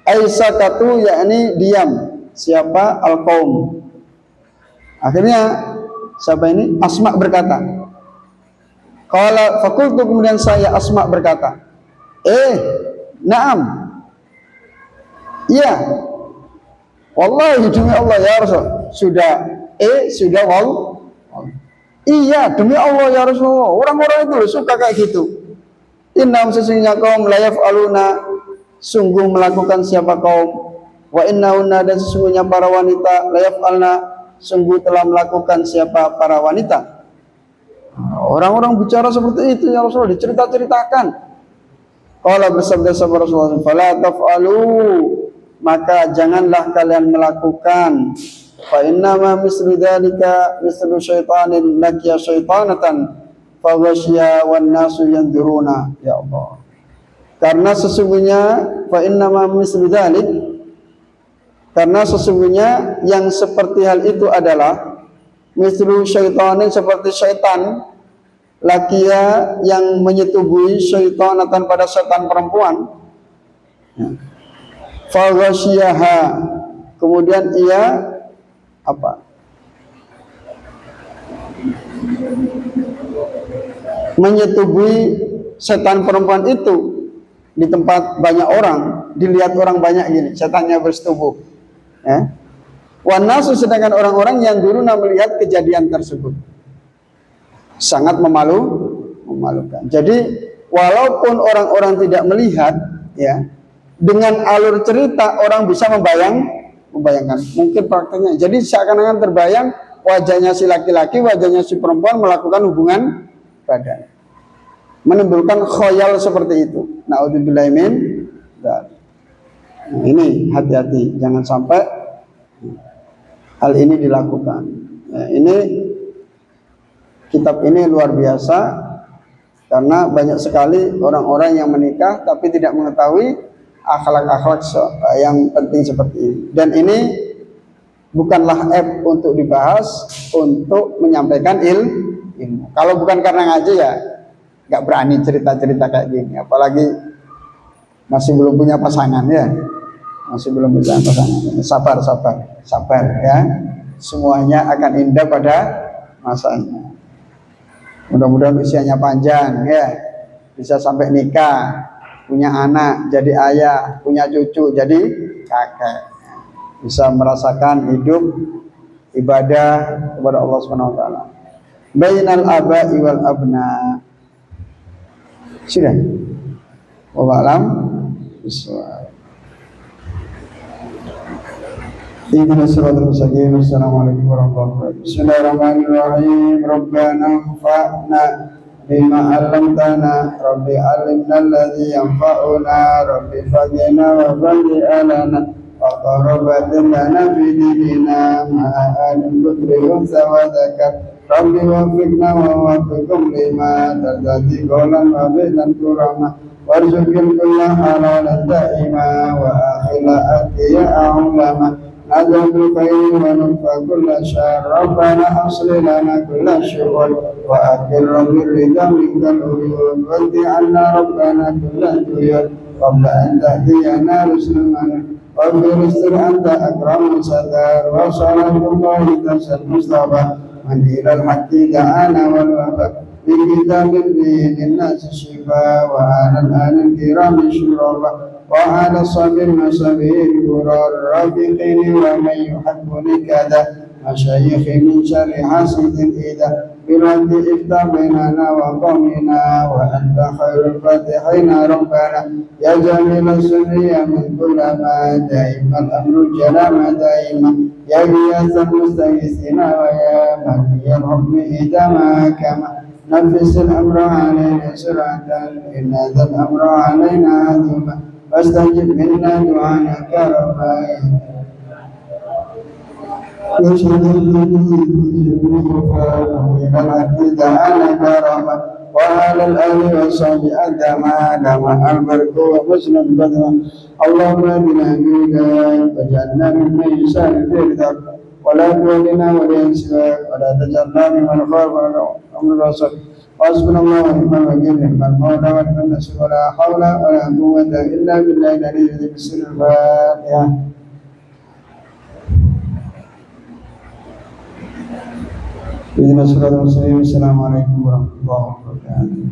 Aisyatu, yakni diam, siapa, al-qaum. Akhirnya siapa ini? Asma berkata, qala fakultu, kemudian saya Asma berkata, na'am, iya, wallahi, demi Allah ya Rasul, sudah iya, demi Allah ya Rasulullah. Orang-orang itu suka kayak gitu. Innahum, sesungguhnya kaum, la yaf'aluna, sungguh melakukan siapa kaum, wa innahunna, dan sesungguhnya para wanita, la yaf'alna, sungguh telah melakukan siapa para wanita. Orang-orang bicara seperti itu ya Rasulullah, dicerita-ceritakan. Qala, bersabda sahabat Rasulullah, fala taf'alu, maka janganlah kalian melakukan Fa innama mislu dzalika mislu syaitanin laqiya syaitanatan fa ghasyiya wan nasu yanzuruna. Ya Allah. Karena sesungguhnya fa innama mislu dzalik, karena sesungguhnya yang seperti hal itu adalah mislu syaitanin, seperti syaitan, lakia yang menyetubuhi syaitanatan pada setan perempuan. Fa ghasyiyaha, kemudian ia apa? Menyetubuhi setan perempuan itu di tempat banyak orang, dilihat orang banyak gini, setannya bersetubuh. Ya. Wan nasu, sedangkan orang-orang yang dulu melihat kejadian tersebut. Sangat memalukan. Jadi walaupun orang-orang tidak melihat, ya, dengan alur cerita orang bisa membayangkan. Mungkin prakteknya. Jadi seakan-akan terbayang wajahnya si laki-laki, wajahnya si perempuan melakukan hubungan badan. Menimbulkan khoyal seperti itu. Na'udzubillahi min dzalik. Nah, ini hati-hati, jangan sampai hal ini dilakukan. Nah, ini kitab ini luar biasa karena banyak sekali orang-orang yang menikah tapi tidak mengetahui akhlak-akhlak yang penting seperti ini. Dan ini bukanlah app untuk dibahas, untuk menyampaikan ilmu. Kalau bukan karena ngaji ya nggak berani cerita-cerita kayak gini. Apalagi masih belum punya pasangan ya. Masih belum punya pasangan. Sabar ya. Semuanya akan indah pada masanya. Mudah-mudahan usianya panjang ya. Bisa sampai nikah, punya anak, jadi ayah, punya cucu, jadi kakek. Bisa merasakan hidup ibadah kepada Allah Subhanahu wa taala. Bainal aba'i wal abna. Sudah. Wallahu a'lam bishawab. Ihdinas siratal mustaqim. Assalamualaikum warahmatullahi wabarakatuh. Bismillahirrahmanirrahim. Rabbana anfa'na bima 'allamtana, rabbi 'allimna alladhi yanfa'una, rabbi faqina wa balli alana wa qarabatin lana fi dinina ma'alim qudri unsa wa zakar, rabbi wafiqna wa wafiqum lima tardati qawlan wa bi'lan turama warzuqil kulla halalan da'ima wa akhila atiya a'ulama Nazamul khairi wa nunfa kulla syar, Rabbana asli lana kulla syukur wa akhir rabbi ridha minkal uyun wanti anna Rabbana kulla tuyur qabla an tahdiyana rusuluman wa biristir anta akramun sadar wa salatullahi tasal mustafa man ilal haqqi da'ana wal wafaq bi kitabin bihin nasi shifa wa alal alil kirami syuraba wa ala sabir masabir gurar rafiqini wa man yuhabbuni kada masyayikhi min syari hasidin ida bilanti ifta bainana wa qawmina wa anta khairul fatihina rabbana ya jamila sunniya min kullama daimal amru jalama daima ya biyasan mustahisina wa ya madiyal hukmi idama kama nafisil amra alayna suratan inna dhal amra alayna adhuma fastajib minna du'ana karamai wa halal ali wa sahbi adama dama albarku wa muslim badma Allahumma bina bina wajanna min yusari firdak wa la tuwalina wa la yansibak wa la tajanna min khawf wa la amru rasul Wasbunallahu wa ni'mal wakil, ni'mal mawla wa ni'mal nasir, wa la hawla wa la quwwata illa billahi al-aliyyil azim. Bismillahirrahmanirrahim. Ihdinas siratal mustaqim. Assalamualaikum warahmatullahi wabarakatuh.